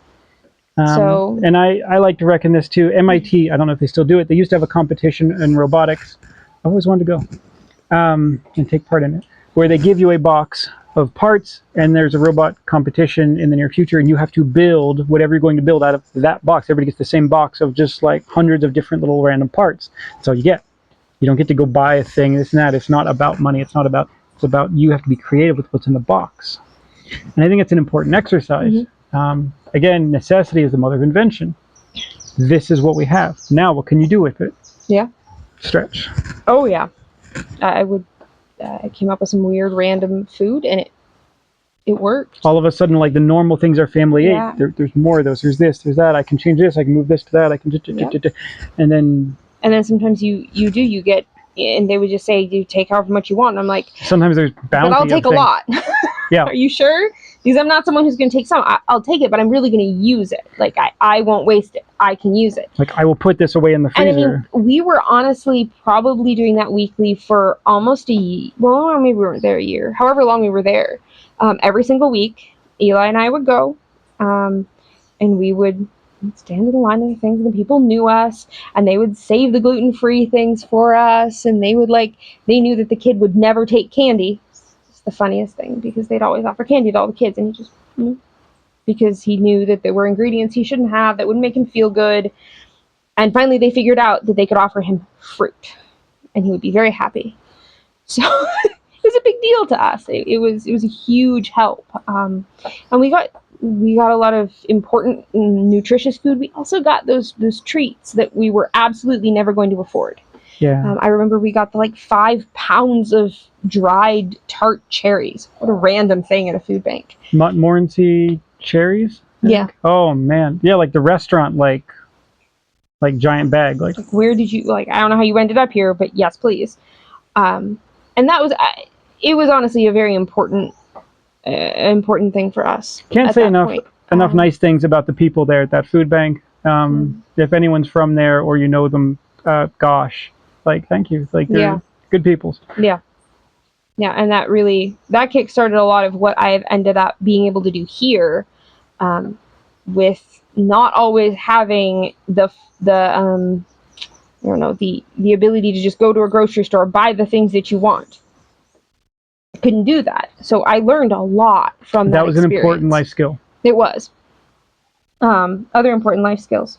And I like to reckon this too. MIT, I don't know if they still do it. They used to have a competition in robotics. I always wanted to go and take part in it, where they give you a box of parts, and there's a robot competition in the near future, and you have to build whatever you're going to build out of that box. Everybody gets the same box of just like hundreds of different little random parts. That's all you get. You don't get to go buy a thing, this and that. It's not about money. It's about you have to be creative with what's in the box. And I think it's an important exercise. Again, necessity is the mother of invention. This is what we have. Now, what can you do with it? Yeah. Stretch. Oh, yeah. I came up with some weird random food, and it worked. All of a sudden, like the normal things our family ate, there's more of those. There's this, there's that. I can change this. I can move this to that. I can... And then And then sometimes you get, and they would just say, you take however much you want. And I'm like, sometimes there's bounty. But I'll take a lot. Yeah. Are you sure? Because I'm not someone who's going to take some. I'll take it, but I'm really going to use it. Like, I won't waste it. I can use it. Like, I will put this away in the freezer. And I mean, we were honestly probably doing that weekly for almost a year. Well, maybe we weren't there a year. However long we were there. Every single week, Eli and I would go, and we would stand in the line of the things, and the people knew us, and they would save the gluten-free things for us, and they knew that the kid would never take candy. It's the funniest thing, because they'd always offer candy to all the kids, and he just, because he knew that there were ingredients he shouldn't have that wouldn't make him feel good. And finally they figured out that they could offer him fruit, and he would be very happy. So it was a big deal to us. It was a huge help. And we got a lot of important nutritious food. We also got those treats that we were absolutely never going to afford. Yeah. I remember we got 5 pounds of dried tart cherries. What a random thing at a food bank. Montmorency cherries? Yeah. Oh man. Yeah, like the restaurant, like giant bag. Like where did you, I don't know how you ended up here, but yes, please. And that was, it was honestly a very important thing for us. Can't say enough nice things about the people there at that food bank. If anyone's from there or you know them, gosh, thank you. They're good people. Yeah. Yeah, and that kickstarted a lot of what I've ended up being able to do here, with not always having the ability to just go to a grocery store, buy the things that you want. I couldn't do that. So I learned a lot from that experience. That was an important life skill. It was. Other important life skills.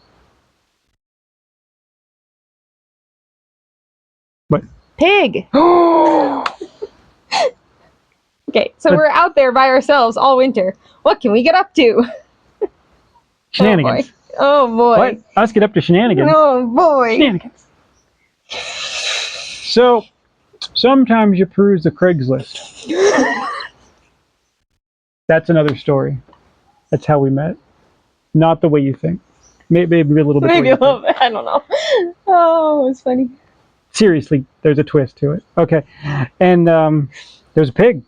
What? Pig! Okay, so we're out there by ourselves all winter. What can we get up to? Shenanigans. Oh boy. What? Let's get up to shenanigans. Oh boy. Shenanigans. So, sometimes you peruse the Craigslist. That's another story. That's how we met. Not the way you think. Maybe a little bit. Maybe a little bit. I don't know. Oh, it's funny. Seriously, there's a twist to it. Okay. And there's a pig.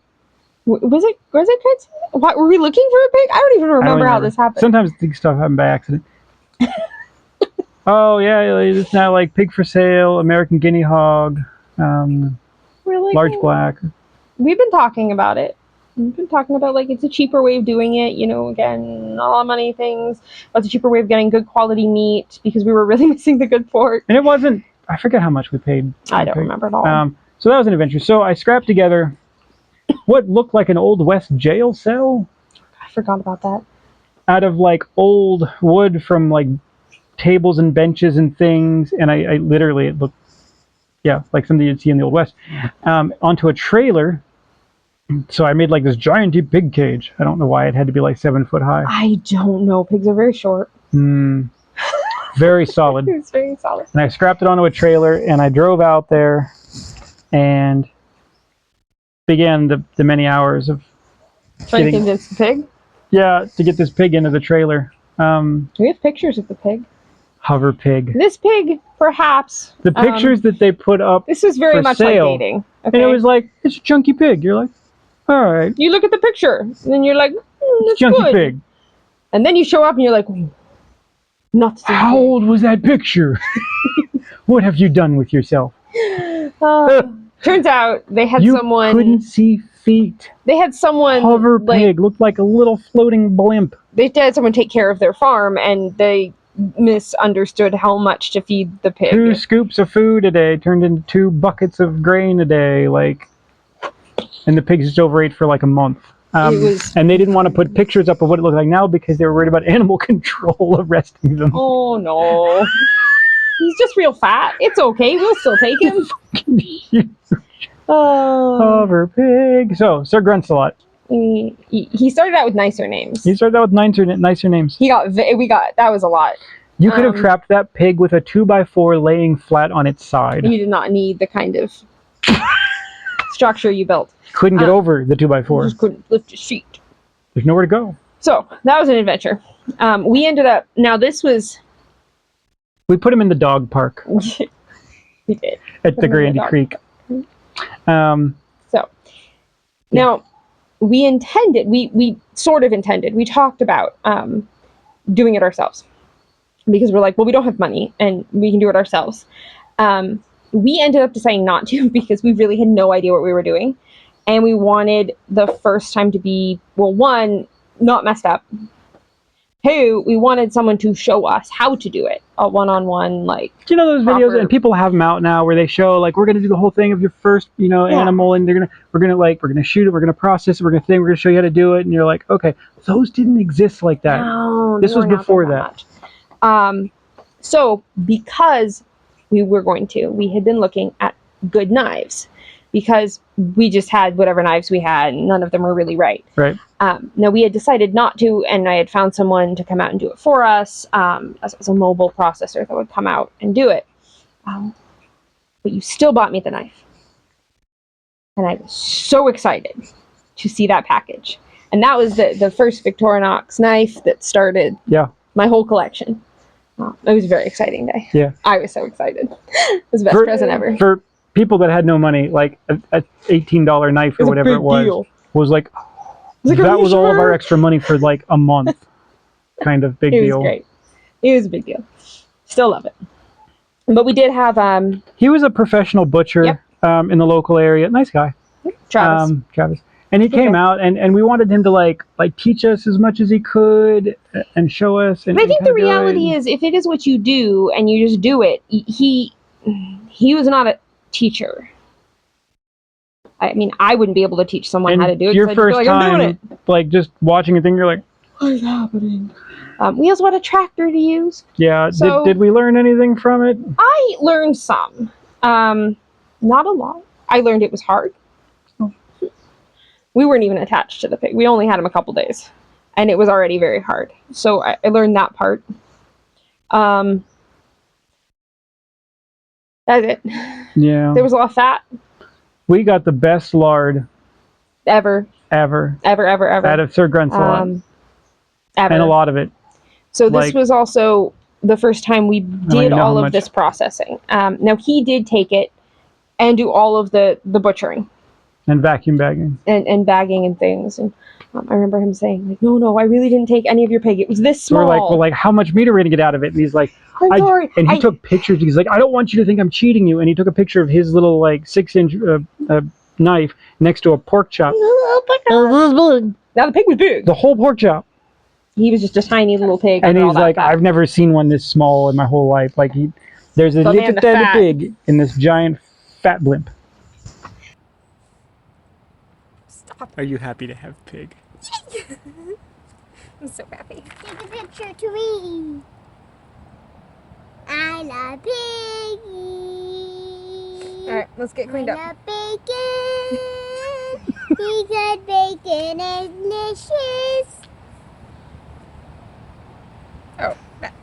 Was it Craigslist? What, were we looking for a pig? I don't even remember how this happened. Sometimes things stuff happen by accident. Oh yeah, it's now pig for sale, American guinea hog, large black. We've been talking about it. We've been talking about it's a cheaper way of doing it. Again, not a lot of money things. But it's a cheaper way of getting good quality meat, because we were really missing the good pork. And it wasn't. I forget how much we paid. I don't remember at all. So that was an adventure. So I scrapped together what looked like an Old West jail cell. I forgot about that. Out of old wood from tables and benches and things, and I literally, it looked, like something you'd see in the Old West, onto a trailer. So I made this giant deep pig cage. I don't know why it had to be 7 foot high. I don't know. Pigs are very short. Very solid. It's very solid. And I strapped it onto a trailer, and I drove out there and began the many hours of trying to convince the pig? Yeah, to get this pig into the trailer. Do we have pictures of the pig? Hover pig. This pig, perhaps. The pictures that they put up. This was very much sale, like dating. And Okay? it was it's a chunky pig. You're like, all right. You look at the picture, and then you're like, that's chunky good. Pig. And then you show up, and you're like, not so how old was that picture? What have you done with yourself? Turns out they had someone. You couldn't see feet. They had someone. Hover pig looked like a little floating blimp. They had someone take care of their farm, and they misunderstood how much to feed the pig. 2 scoops of food a day turned into 2 buckets of grain a day, and the pigs just overate for a month. And they didn't want to put pictures up of what it looked like now because they were worried about animal control arresting them. Oh no. He's just real fat. It's okay. We'll still take him. Hover pig. So, Sir grunts a lot. He started out with nicer names. He started out with nicer names. That was a lot. You could have trapped that pig with a 2x4 laying flat on its side. You did not need the kind of structure you built. Couldn't get over the 2x4. Just couldn't lift his feet. There's nowhere to go. So, that was an adventure. We ended up, now this was... We put him in the dog park. We did. At the Grandy Creek. So now we sort of intended. We talked about doing it ourselves because we're like, well, we don't have money and we can do it ourselves. We ended up deciding not to because we really had no idea what we were doing. And we wanted the first time to be, well, one, not messed up. Two, we wanted someone to show us how to do it. A one-on-one, like, do you know those videos? And people have them out now where they show, like, we're going to do the whole thing of your first, animal, and we're gonna shoot it, we're gonna process it, we're gonna show you how to do it, and you're like, okay, those didn't exist like that. No, this was before that. So because we had been looking at good knives because we just had whatever knives we had, and none of them were really right. Right. Now we had decided not to, and I had found someone to come out and do it for us, as a mobile processor that would come out and do it. But you still bought me the knife. And I was so excited to see that package. And that was the first Victorinox knife that started my whole collection. It was a very exciting day. Yeah. I was so excited. It was the best present ever. For people that had no money, like a $18 knife or whatever it was like, that was all of our extra money for like a month. Kind of big deal. It was great. It was a big deal. Still love it. But we did have he was a professional butcher in the local area. Nice guy. Travis. And he came out and we wanted him to like teach us as much as he could and show us. And I think the reality is, if it is what you do and you just do it, he was not a teacher. I mean, I wouldn't be able to teach someone how to do it. Your first time, like just watching a thing, you're like, what is happening? We also had a tractor to use. Yeah. So, did we learn anything from it? I learned some. Not a lot. I learned it was hard. We weren't even attached to the pig. We only had him a couple days, and it was already very hard. So I learned that part. That's it. Yeah. There was a lot of fat. We got the best lard ever out of Sir Grunsalot. Ever. And a lot of it. So this was also the first time we did all of this processing. Now he did take it and do all of the butchering. And vacuum bagging. And bagging and things. And I remember him saying, like, no, I really didn't take any of your pig. It was this small. So we're like, how much meat are we going to get out of it? And he's like, and he took pictures. He's like, I don't want you to think I'm cheating you. And he took a picture of his little, 6-inch knife next to a pork chop. Now the pig was big. The whole pork chop. He was just a tiny little pig. And he's like, I've never seen one this small in my whole life. Like, there's a little tiny pig in this giant fat blimp. Stop. Are you happy to have pig? I'm so happy. Take a picture to me. I love piggy. Alright, let's get cleaned up. I love bacon. Because bacon is delicious. Oh, that's...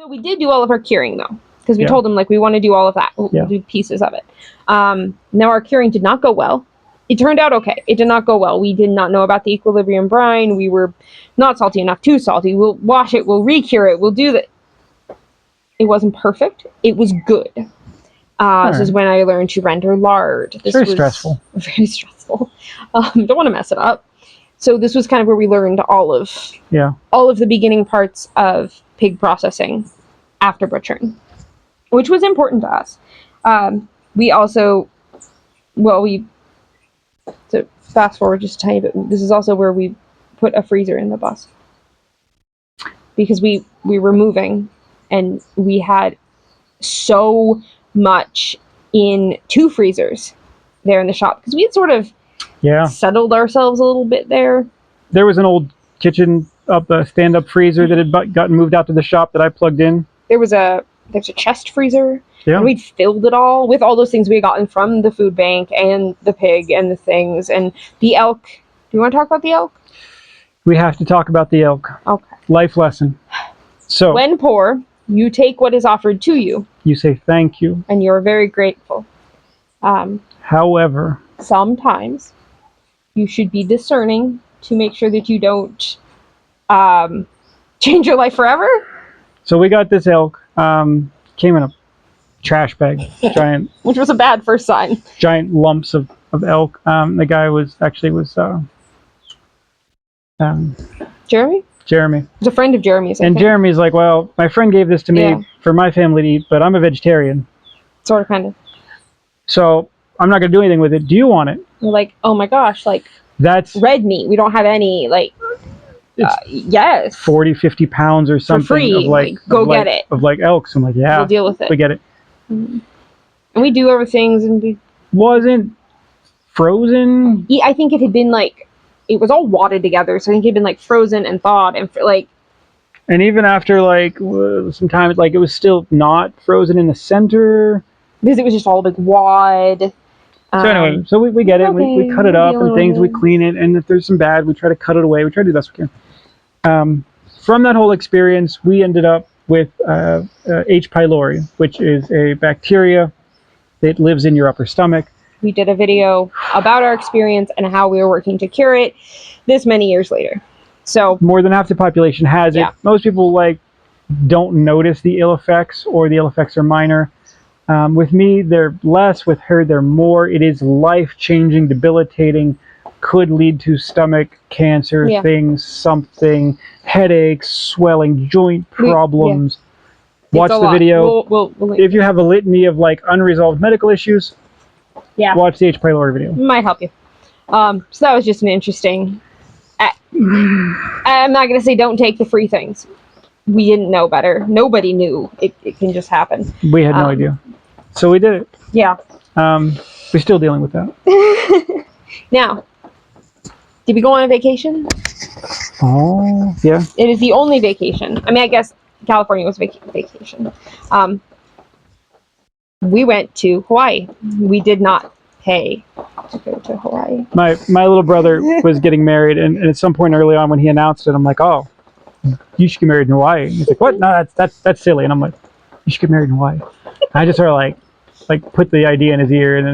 So we did do all of our curing, though. Because we told them, we want to do all of that. We'll do pieces of it. Now, our curing did not go well. It turned out okay. It did not go well. We did not know about the equilibrium brine. We were not salty enough, too salty. We'll wash it. We'll re-cure it. We'll do that. It wasn't perfect. It was good. This is when I learned to render lard. This was stressful. Very stressful. Don't want to mess it up. So this was kind of where we learned all of the beginning parts of pig processing after butchering, which was important to us. We also, so fast forward just a tiny bit, this is also where we put a freezer in the bus. Because we were moving and we had so much in 2 freezers there in the shop. Because we had sort of settled ourselves a little bit there. There was an old kitchen stand-up freezer that had gotten moved out to the shop that I plugged in. There's a chest freezer. Yeah. And we'd filled it all with all those things we had gotten from the food bank and the pig and the things and the elk. Do you want to talk about the elk? We have to talk about the elk. Okay. Life lesson. So when poor, you take what is offered to you. You say thank you. And you're very grateful. However, sometimes you should be discerning to make sure that you don't change your life forever. So we got this elk. Came in a trash bag, giant, which was a bad first sign. Giant lumps of elk. The guy was Jeremy? Jeremy. He's a friend of Jeremy's. And Jeremy's like, well, my friend gave this to me for my family to eat, but I'm a vegetarian. Sort of, kind of. So I'm not going to do anything with it. Do you want it? We're like, oh my gosh, like, that's red meat. We don't have any, like, yes. 40, 50 pounds or something. For free. Of like, go get it. Of like elks. I'm like, yeah. We'll deal with it. We get it. Mm-hmm. And we do other things, and we... Wasn't frozen? Yeah, I think it had been, like, it was all wadded together, so I think it had been, like, frozen and thawed, and, like... And even after, like, sometimes, like, it was still not frozen in the center. Because it was just all, like, wad. So anyway, so we get it, okay, we cut it up and things, we clean it, and if there's some bad, we try to cut it away, we try to do the best we can. From that whole experience, we ended up with H. pylori, which is a bacteria that lives in your upper stomach. We did a video about our experience and how we were working to cure it this many years later. So more than half the population has it. Most people like don't notice the ill effects, or the ill effects are minor. With me, they're less. With her, they're more. It is life-changing, debilitating, could lead to stomach cancer, things, something, headaches, swelling, joint problems. Watch the video. We'll if you have a litany of like unresolved medical issues, watch the H. pylori video. Might help you. So that was just an interesting... I'm not going to say don't take the free things. We didn't know better. Nobody knew. It can just happen. We had no idea. So we did it. Yeah. We're still dealing with that. Now, did we go on a vacation? Oh, yeah. It is the only vacation. I mean, I guess California was vacation. We went to Hawaii. We did not pay to go to Hawaii. My little brother was getting married, and at some point early on when he announced it, I'm like, oh, you should get married in Hawaii. And he's like, what? No, that's silly. And I'm like, you should get married in Hawaii. And I just sort of like put the idea in his ear, and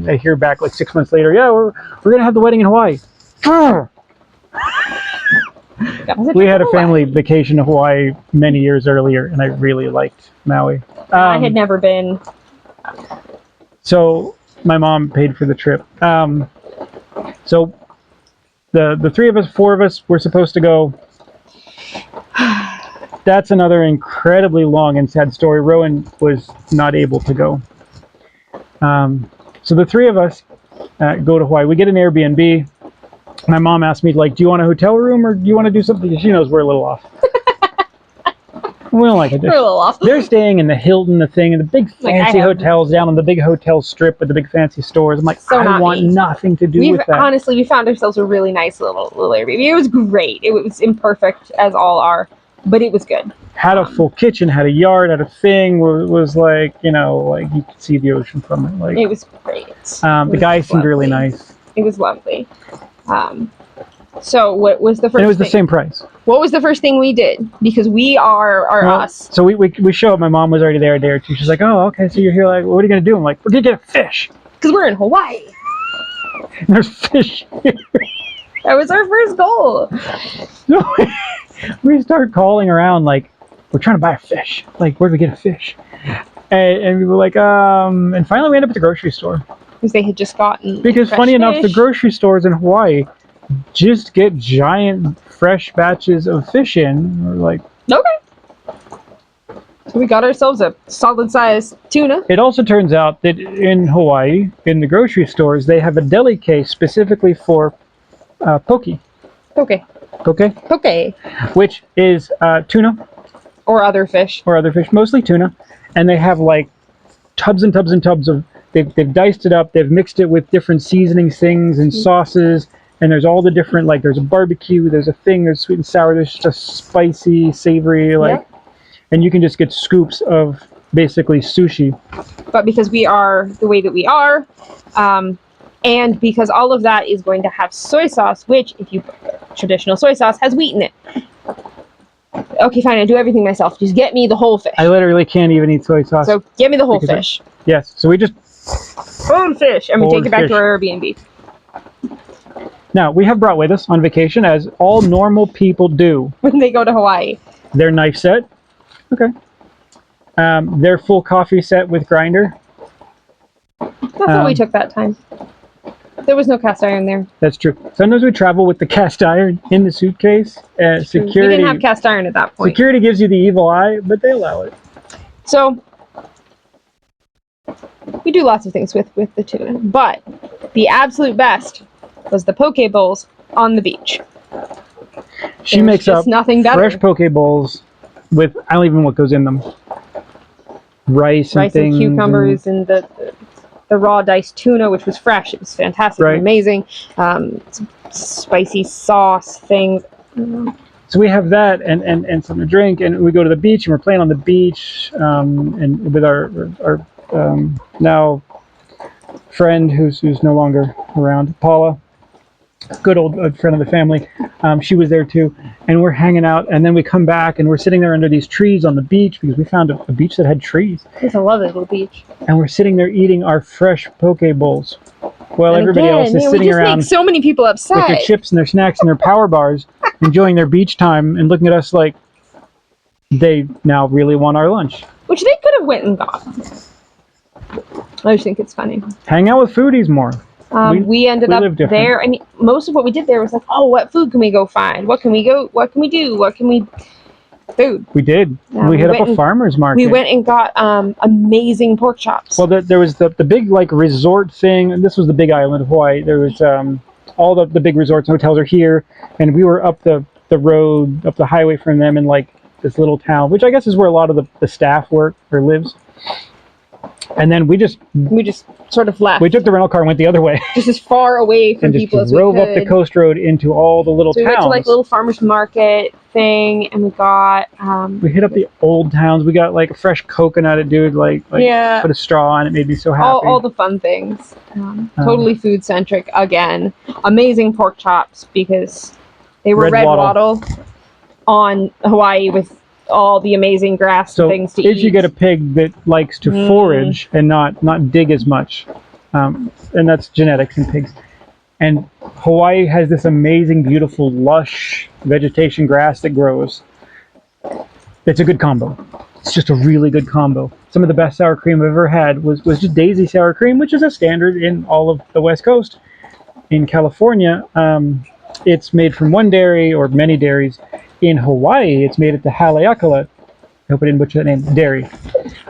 then I hear back like 6 months later, yeah, we're gonna have the wedding in Hawaii. We had a family vacation to Hawaii many years earlier, and I really liked Maui. I had never been. So my mom paid for the trip. So the three of us, four of us, were supposed to go. That's another incredibly long and sad story. Rowan was not able to go. So the three of us go to Hawaii. We get an Airbnb. My mom asked me, like, do you want a hotel room or do you want to do something? She knows we're a little off. We don't like it. We're a little off. They're staying in the Hilton, the thing, and the big fancy hotels down on the big hotel strip with the big fancy stores. I'm like, I want nothing to do with that. Honestly, we found ourselves a really nice little Airbnb. It was great. It was imperfect, as all are, but it was good. Had a full kitchen, had a yard, had a thing. Was like, you know, like you could see the ocean from it. Like, it was great. The guy seemed really nice. It was lovely. So what was the first thing? It was the same price. What was the first thing we did? Because we are us. So we show up. My mom was already there a day or two. She's like, oh, okay, so you're here. Like, what are you going to do? I'm like, we're going to get a fish. Because we're in Hawaii. And there's fish here. That was our first goal. So we start calling around like, we're trying to buy a fish. Like, where do we get a fish? And we were like, and finally we ended up at the grocery store. Because they had just gotten Because funny enough, the grocery stores in Hawaii just get giant fresh batches of fish in. We're like, okay. So we got ourselves a solid sized tuna. It also turns out that in Hawaii, in the grocery stores, they have a deli case specifically for poke. Poke. Which is tuna. Or other fish. Mostly tuna. And they have like tubs and tubs and tubs of, they've diced it up, they've mixed it with different seasoning things and sauces. And there's all the different, like, there's a barbecue, there's a thing, there's sweet and sour, there's just spicy, savory, like, and you can just get scoops of basically sushi. But because we are the way that we are, and because all of that is going to have soy sauce, which, if you traditional soy sauce, has wheat in it. Okay, fine, I do everything myself. Just get me the whole fish. I literally can't even eat soy sauce. So get me the whole fish. Yes, so we just... Whole fish, and we take it back to our Airbnb. Now, we have brought with us on vacation, as all normal people do. When they go to Hawaii. Their knife set. Okay. Their full coffee set with grinder. That's what we took that time. There was no cast iron there. That's true. Sometimes we travel with the cast iron in the suitcase. Security. We didn't have cast iron at that point. Security gives you the evil eye, but they allow it. So we do lots of things with the tuna, but the absolute best was the poke bowls on the beach. She makes up nothing better. Fresh poke bowls with, I don't even know what goes in them. Rice and things. And cucumbers and the raw diced tuna, which was fresh. It was fantastic and amazing. Spicy sauce things. So we have that and something to drink, and we go to the beach, and we're playing on the beach, and with our now friend who's no longer around, Paula, good old friend of the family. She was there too, and we're hanging out, and then we come back, and we're sitting there under these trees on the beach because we found a beach that had trees. It's a lovely little beach. And we're sitting there eating our fresh poke bowls, while everybody else is sitting around. Make so many people upset with their chips and their snacks and their power bars, enjoying their beach time, and looking at us like they now really want our lunch. Which they could have went and got. I just think it's funny. Hang out with foodies more. We ended up there. I mean, most of what we did there was like, oh, what food can we go find? What can we do? What can we... Food. We did. We hit up a farmer's market. We went and got amazing pork chops. Well, there was the big like resort thing. And this was the big island of Hawaii. There was all the big resorts and hotels are here. And we were up the road, up the highway from them in like this little town, which I guess is where a lot of the staff work or lives. And then we just sort of left. We took the rental car and went the other way. Just as far away from people as we could. And just drove up the coast road into all the little towns. We went to like a little farmer's market thing, and we got... we hit up the old towns. We got like a fresh coconut, dude, like put a straw on it. Made me so happy. All the fun things. Totally food-centric again. Amazing pork chops because they were red wattle on Hawaii with all the amazing grass and things to eat. If you get a pig that likes to forage and not dig as much, and that's genetics in pigs. And Hawaii has this amazing, beautiful, lush vegetation grass that grows. It's a good combo. It's just a really good combo. Some of the best sour cream I've ever had was just daisy sour cream, which is a standard in all of the West Coast. In California, it's made from one dairy or many dairies. In Hawaii, it's made at the Haleakala, I hope I didn't butcher that name, dairy,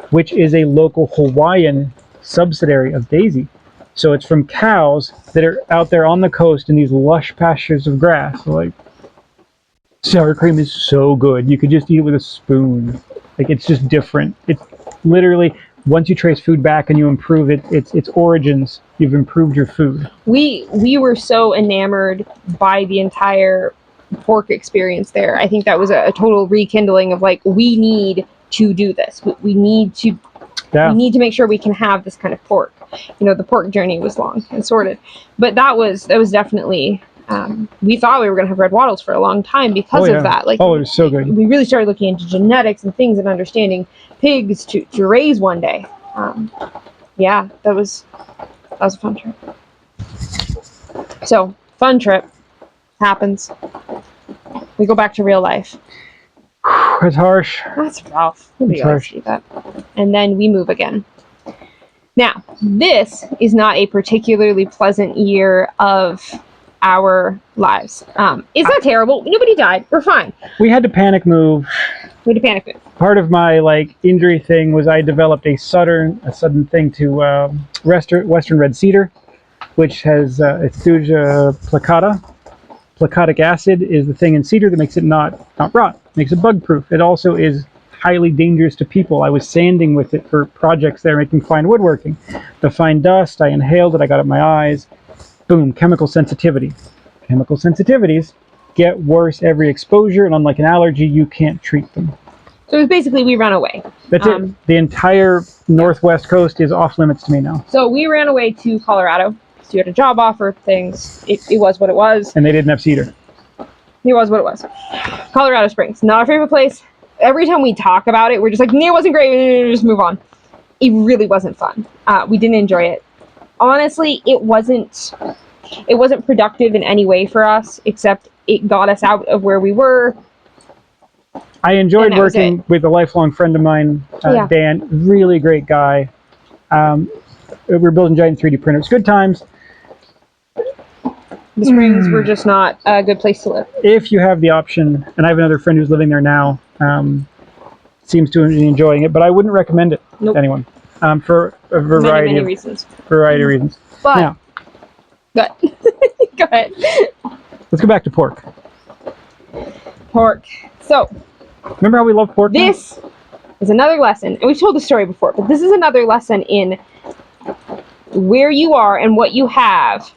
which is a local Hawaiian subsidiary of Daisy. So it's from cows that are out there on the coast in these lush pastures of grass. So like, sour cream is so good. You could just eat it with a spoon. Like, it's just different. It's literally, once you trace food back and you improve its origins, you've improved your food. We were so enamored by the entire pork experience there. I think that was a total rekindling of like, we need to do this. We need to make sure we can have this kind of pork. The pork journey was long and sorted, but that was definitely we thought we were going to have red wattles for a long time because of that. Like, it was so good. We really started looking into genetics and things and understanding pigs to raise one day. That was a fun trip. So fun trip happens. We go back to real life. It's harsh. That's rough. Nobody likes to see that. And then we move again. Now, this is not a particularly pleasant year of our lives. It's not terrible. Nobody died. We're fine. We had to panic move. Part of my injury thing was I developed a sudden thing to Western red cedar, which has Thuja plicata. Plicatic acid is the thing in cedar that makes it not rot, makes it bug proof. It also is highly dangerous to people. I was sanding with it for projects there making fine woodworking. The fine dust, I inhaled it, I got it in my eyes. Boom, chemical sensitivity. Chemical sensitivities get worse every exposure, and unlike an allergy, you can't treat them. So it was basically we ran away. That's it. The entire northwest coast is off limits to me now. So we ran away to Colorado. So you had a job offer, things. It was what it was. And they didn't have cedar. It was what it was. Colorado Springs, not our favorite place. Every time we talk about it, we're just like, it wasn't great, just move on. It really wasn't fun. We didn't enjoy it. Honestly, it wasn't productive in any way for us, except it got us out of where we were. I enjoyed And that was working with a lifelong friend of mine, Yeah. Dan. Really great guy. We were building giant 3D printers. Good times. The Springs were just not a good place to live. If you have the option, and I have another friend who's living there now, seems to be enjoying it, but I wouldn't recommend it Nope. to anyone for a variety Many of reasons. reasons. But Now, Good. Go ahead. let's go back to pork. Pork. So Remember how we love pork? now? this is another lesson, and we've told the story before, but this is another lesson in where you are and what you have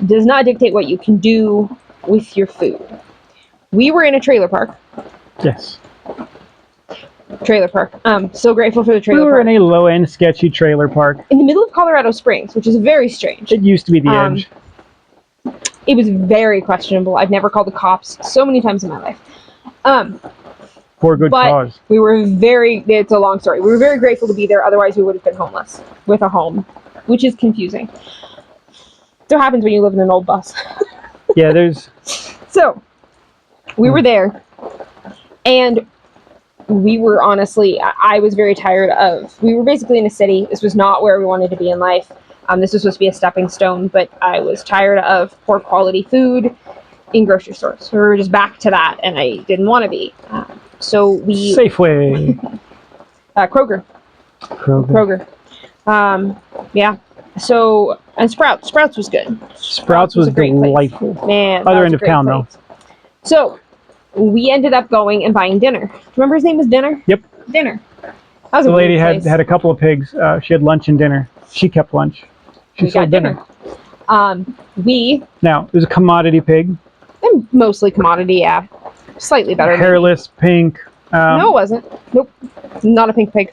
does not dictate what you can do with your food. We were in a trailer park. Yes. Trailer park. So grateful for the We trailer were park. in a low-end, sketchy trailer park. In the middle of Colorado Springs, which is very strange. It used to be the edge. It was very questionable. I've never called the cops so many times in my life. For good But cause. we were it's a long story. We were very grateful to be there, otherwise we would have been homeless with a home, which is confusing. So happens when you live in an old bus. Yeah, there's... So, we were there, and we were honestly, I was very tired of, we were basically in a city. This was not where we wanted to be in life. This was supposed to be a stepping stone, but I was tired of poor quality food in grocery stores. We were just back to that, and I didn't want to be. So we... Safeway. Kroger. Kroger. Yeah. So, and Sprouts. Sprouts was good. Sprouts was a great place. delightful. Man, Other that was end a of great town, place. though. So, we ended up going and buying dinner. Do you remember his name was Dinner? Yep. Dinner. That was The a lady weird place. had a couple of pigs. She had lunch and dinner. She kept lunch. She We sold got dinner. Now, it was a commodity pig. And mostly commodity, yeah. Slightly better. Hairless, pink. No, it wasn't. Nope. Not a pink pig.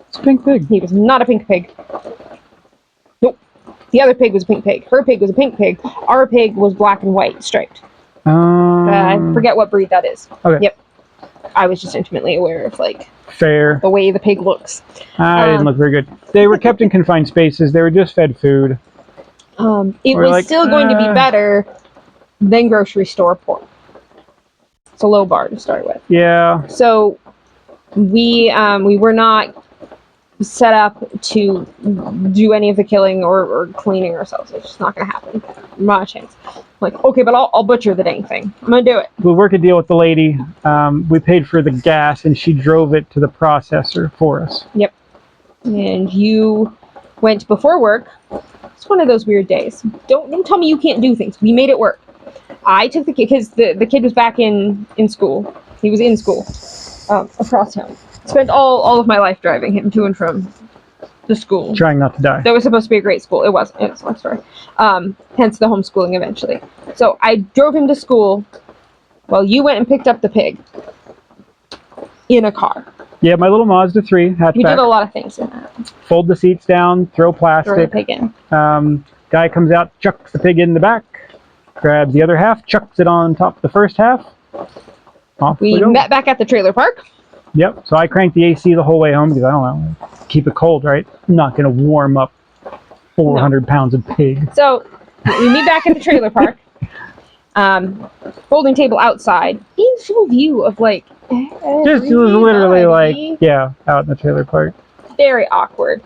It's a pink pig. He was not a pink pig. Nope. The other pig was a pink pig. Her pig was a pink pig. Our pig was black and white, striped. I forget what breed that is. Okay. Yep. I was just intimately aware of, like, Fair. the way the pig looks. I didn't look very good. They were kept in confined spaces. They were just fed food. It We're was like, still going to be better than grocery store pork. It's a low bar to start with. Yeah. So we were not set up to do any of the killing or cleaning ourselves. It's just not going to happen. Not a chance. I'm like, okay, but I'll butcher the dang thing. I'm going to do it. We'll work a deal with the lady. We paid for the gas, and she drove it to the processor for us. Yep. And you went before work. It's one of those weird days. Don't tell me you can't do things. We made it work. I took the kid, because the kid was back in school. He was in school across town. Spent all of my life driving him to and from the school. Trying not to die. That was supposed to be a great school. It wasn't. It's a long story. Hence the homeschooling eventually. So I drove him to school while you went and picked up the pig in a car. Yeah, my little Mazda 3 hatchback. We did a lot of things in that. Fold the seats down, throw Throw the plastic. pig in. Guy comes out, chucks the pig in the back, grabs the other half, chucks it on top of the first half. Off We go. met back at the trailer park. Yep. So I cranked the AC the whole way home because I don't know, keep it cold, right? I'm not going to warm up 400 pounds of pig. So we meet back at the trailer park. Folding table outside, in full view of like. Just it was literally like, yeah, out in the trailer park. Very awkward.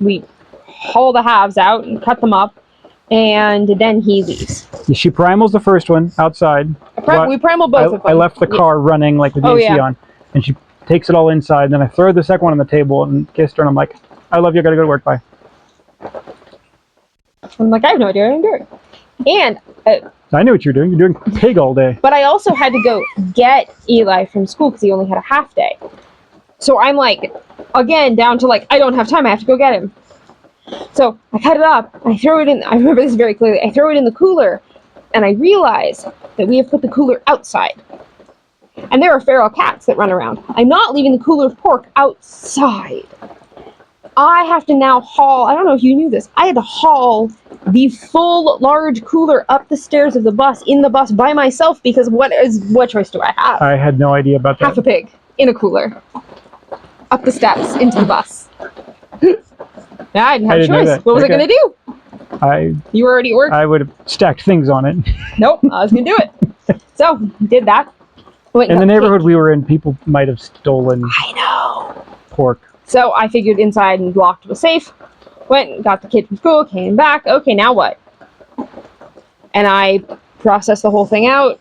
We haul the halves out and cut them up, and then he leaves. She primals the first one outside. We primal both of them. I left the car running like with the AC on, and she takes it all inside. And then I throw the second one on the table and kissed her, and I'm like, I love you, I gotta go to work, bye. I'm like, I have no idea what I'm doing. And I knew what you're doing. You're doing pig all day. but I also had to go get Eli from school because he only had a half day. So I'm like, again, down to like, I don't have time. I have to go get him. So I cut it up. I throw it in. I remember this very clearly. I throw it in the cooler, and I realize that we have put the cooler outside. And there are feral cats that run around. I'm not leaving the cooler of pork outside. I have to now haul, I don't know if you knew this, I had to haul the full large cooler up the stairs of the bus, in the bus by myself, because what choice do I have? I had no idea about that. Half a pig in a cooler. Up the steps into the bus. Yeah, I didn't have a know choice. that. What was I Okay. going to do? You were already at work? I would have stacked things on it. Nope, I was going to do it. So, did that. In the neighborhood we were in, people might have stolen pork. So I figured inside and locked was safe. Went and got the kid from school, came back. Okay, now what? And I processed the whole thing out.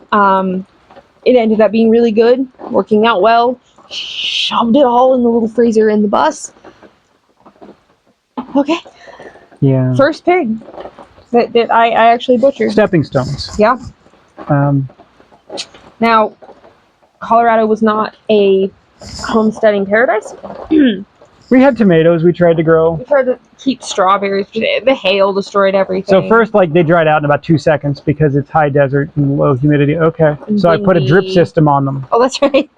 It ended up being really good, working out well. Shoved it all in the little freezer in the bus. Okay. Yeah. First pig that I actually butchered. Stepping stones. Yeah. Now, Colorado was not a homesteading paradise. We had tomatoes we tried to grow. We tried to keep strawberries. The hail destroyed everything. So first, like, they dried out in about 2 seconds because it's high desert and low humidity. Okay. So I put a drip system on them. Oh, that's right.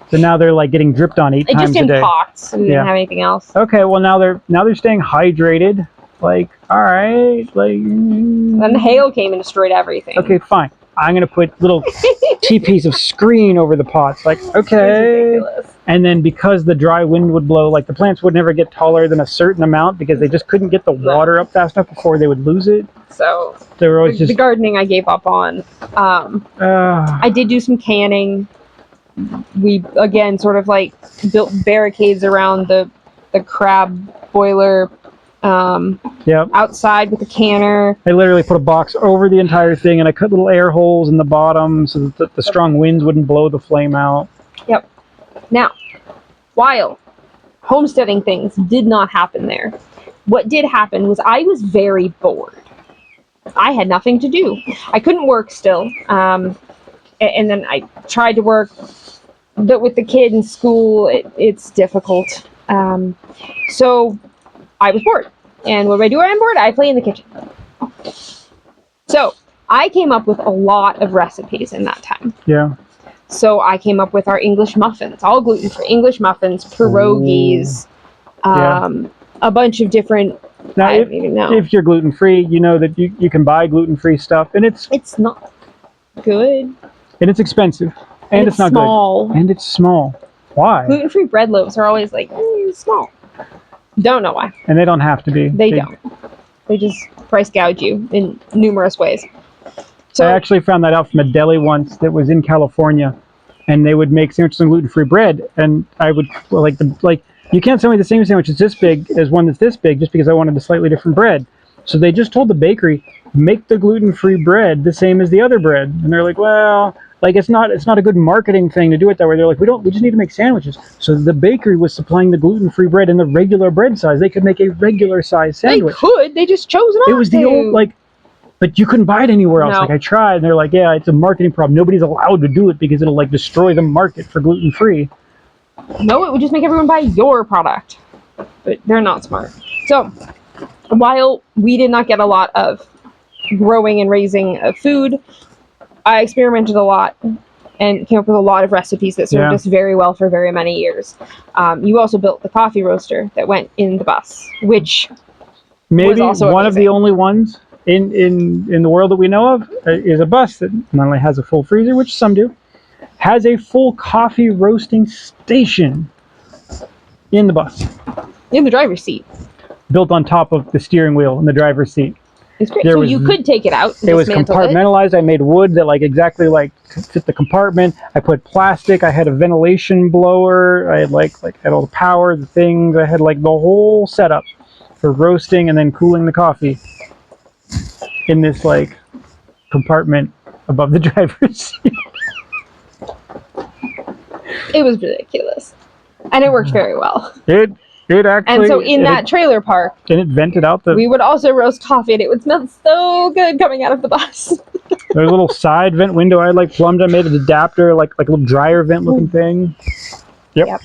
So now they're like getting dripped on 8 times a day. Just in pots. We didn't have anything else. Okay, well now they're staying hydrated. Like, all right, like. Then the hail came and destroyed everything. Okay, fine. I'm gonna put little teepees of screen over the pots. Like, okay. And then because the dry wind would blow, like the plants would never get taller than a certain amount because they just couldn't get the water up fast enough before they would lose it. So they were always the gardening I gave up on. I did do some canning. We again sort of like built barricades around the crab boiler outside with a canner. I literally put a box over the entire thing and I cut little air holes in the bottom so that the strong winds wouldn't blow the flame out. Yep. Now, while homesteading things did not happen there, what did happen was I was very bored. I had nothing to do. I couldn't work still. And then I tried to work, but with the kid in school, it's difficult. So I was bored. And what do I do when I'm bored? I play in the kitchen. So I came up with a lot of recipes in that time. Yeah. So I came up with our English muffins, all gluten-free English muffins, pierogies, a bunch of different. Now, I don't even know. If you're gluten-free, you know that you can buy gluten-free stuff, and it's not good, and it's expensive, and it's not small. good, and it's small. Why? Gluten-free bread loaves are always like small. Don't know why. And they don't have to be. They don't. They just price gouge you in numerous ways. So I actually found that out from a deli once that was in California, and they would make sandwiches on gluten-free bread, and I would you can't sell me the same sandwich that's this big as one that's this big just because I wanted a slightly different bread. So they just told the bakery, make the gluten-free bread the same as the other bread, and they're like, well, like it's not a good marketing thing to do it that way. They're like, we just need to make sandwiches. So the bakery was supplying the gluten-free bread in the regular bread size. They could make a regular size sandwich. They just chose not to. It was the old but you couldn't buy it anywhere else. No. Like I tried, and they're like, yeah, it's a marketing problem. Nobody's allowed to do it because it'll like destroy the market for gluten-free. No, it would just make everyone buy your product. But they're not smart. So while we did not get a lot of growing and raising food, I experimented a lot and came up with a lot of recipes that served us very well for very many years. You also built the coffee roaster that went in the bus, which maybe was also one amazing. of the only ones in the world that we know of is a bus that not only has a full freezer, which some do, has a full coffee roasting station in the bus. In the driver's seat. Built on top of the steering wheel in the driver's seat. It's great. So you could take it out. It was compartmentalized. I made wood that exactly fit the compartment. I put plastic. I had a ventilation blower. I had had all the power, the things. I had the whole setup for roasting and then cooling the coffee in this compartment above the driver's seat. It was ridiculous, and it worked very well. It actually. And so in that trailer park, and it vented out we would also roast coffee, and it would smell so good coming out of the bus. There's a little side vent window I plumbed. I made an adapter, like a little dryer vent looking thing. Yep.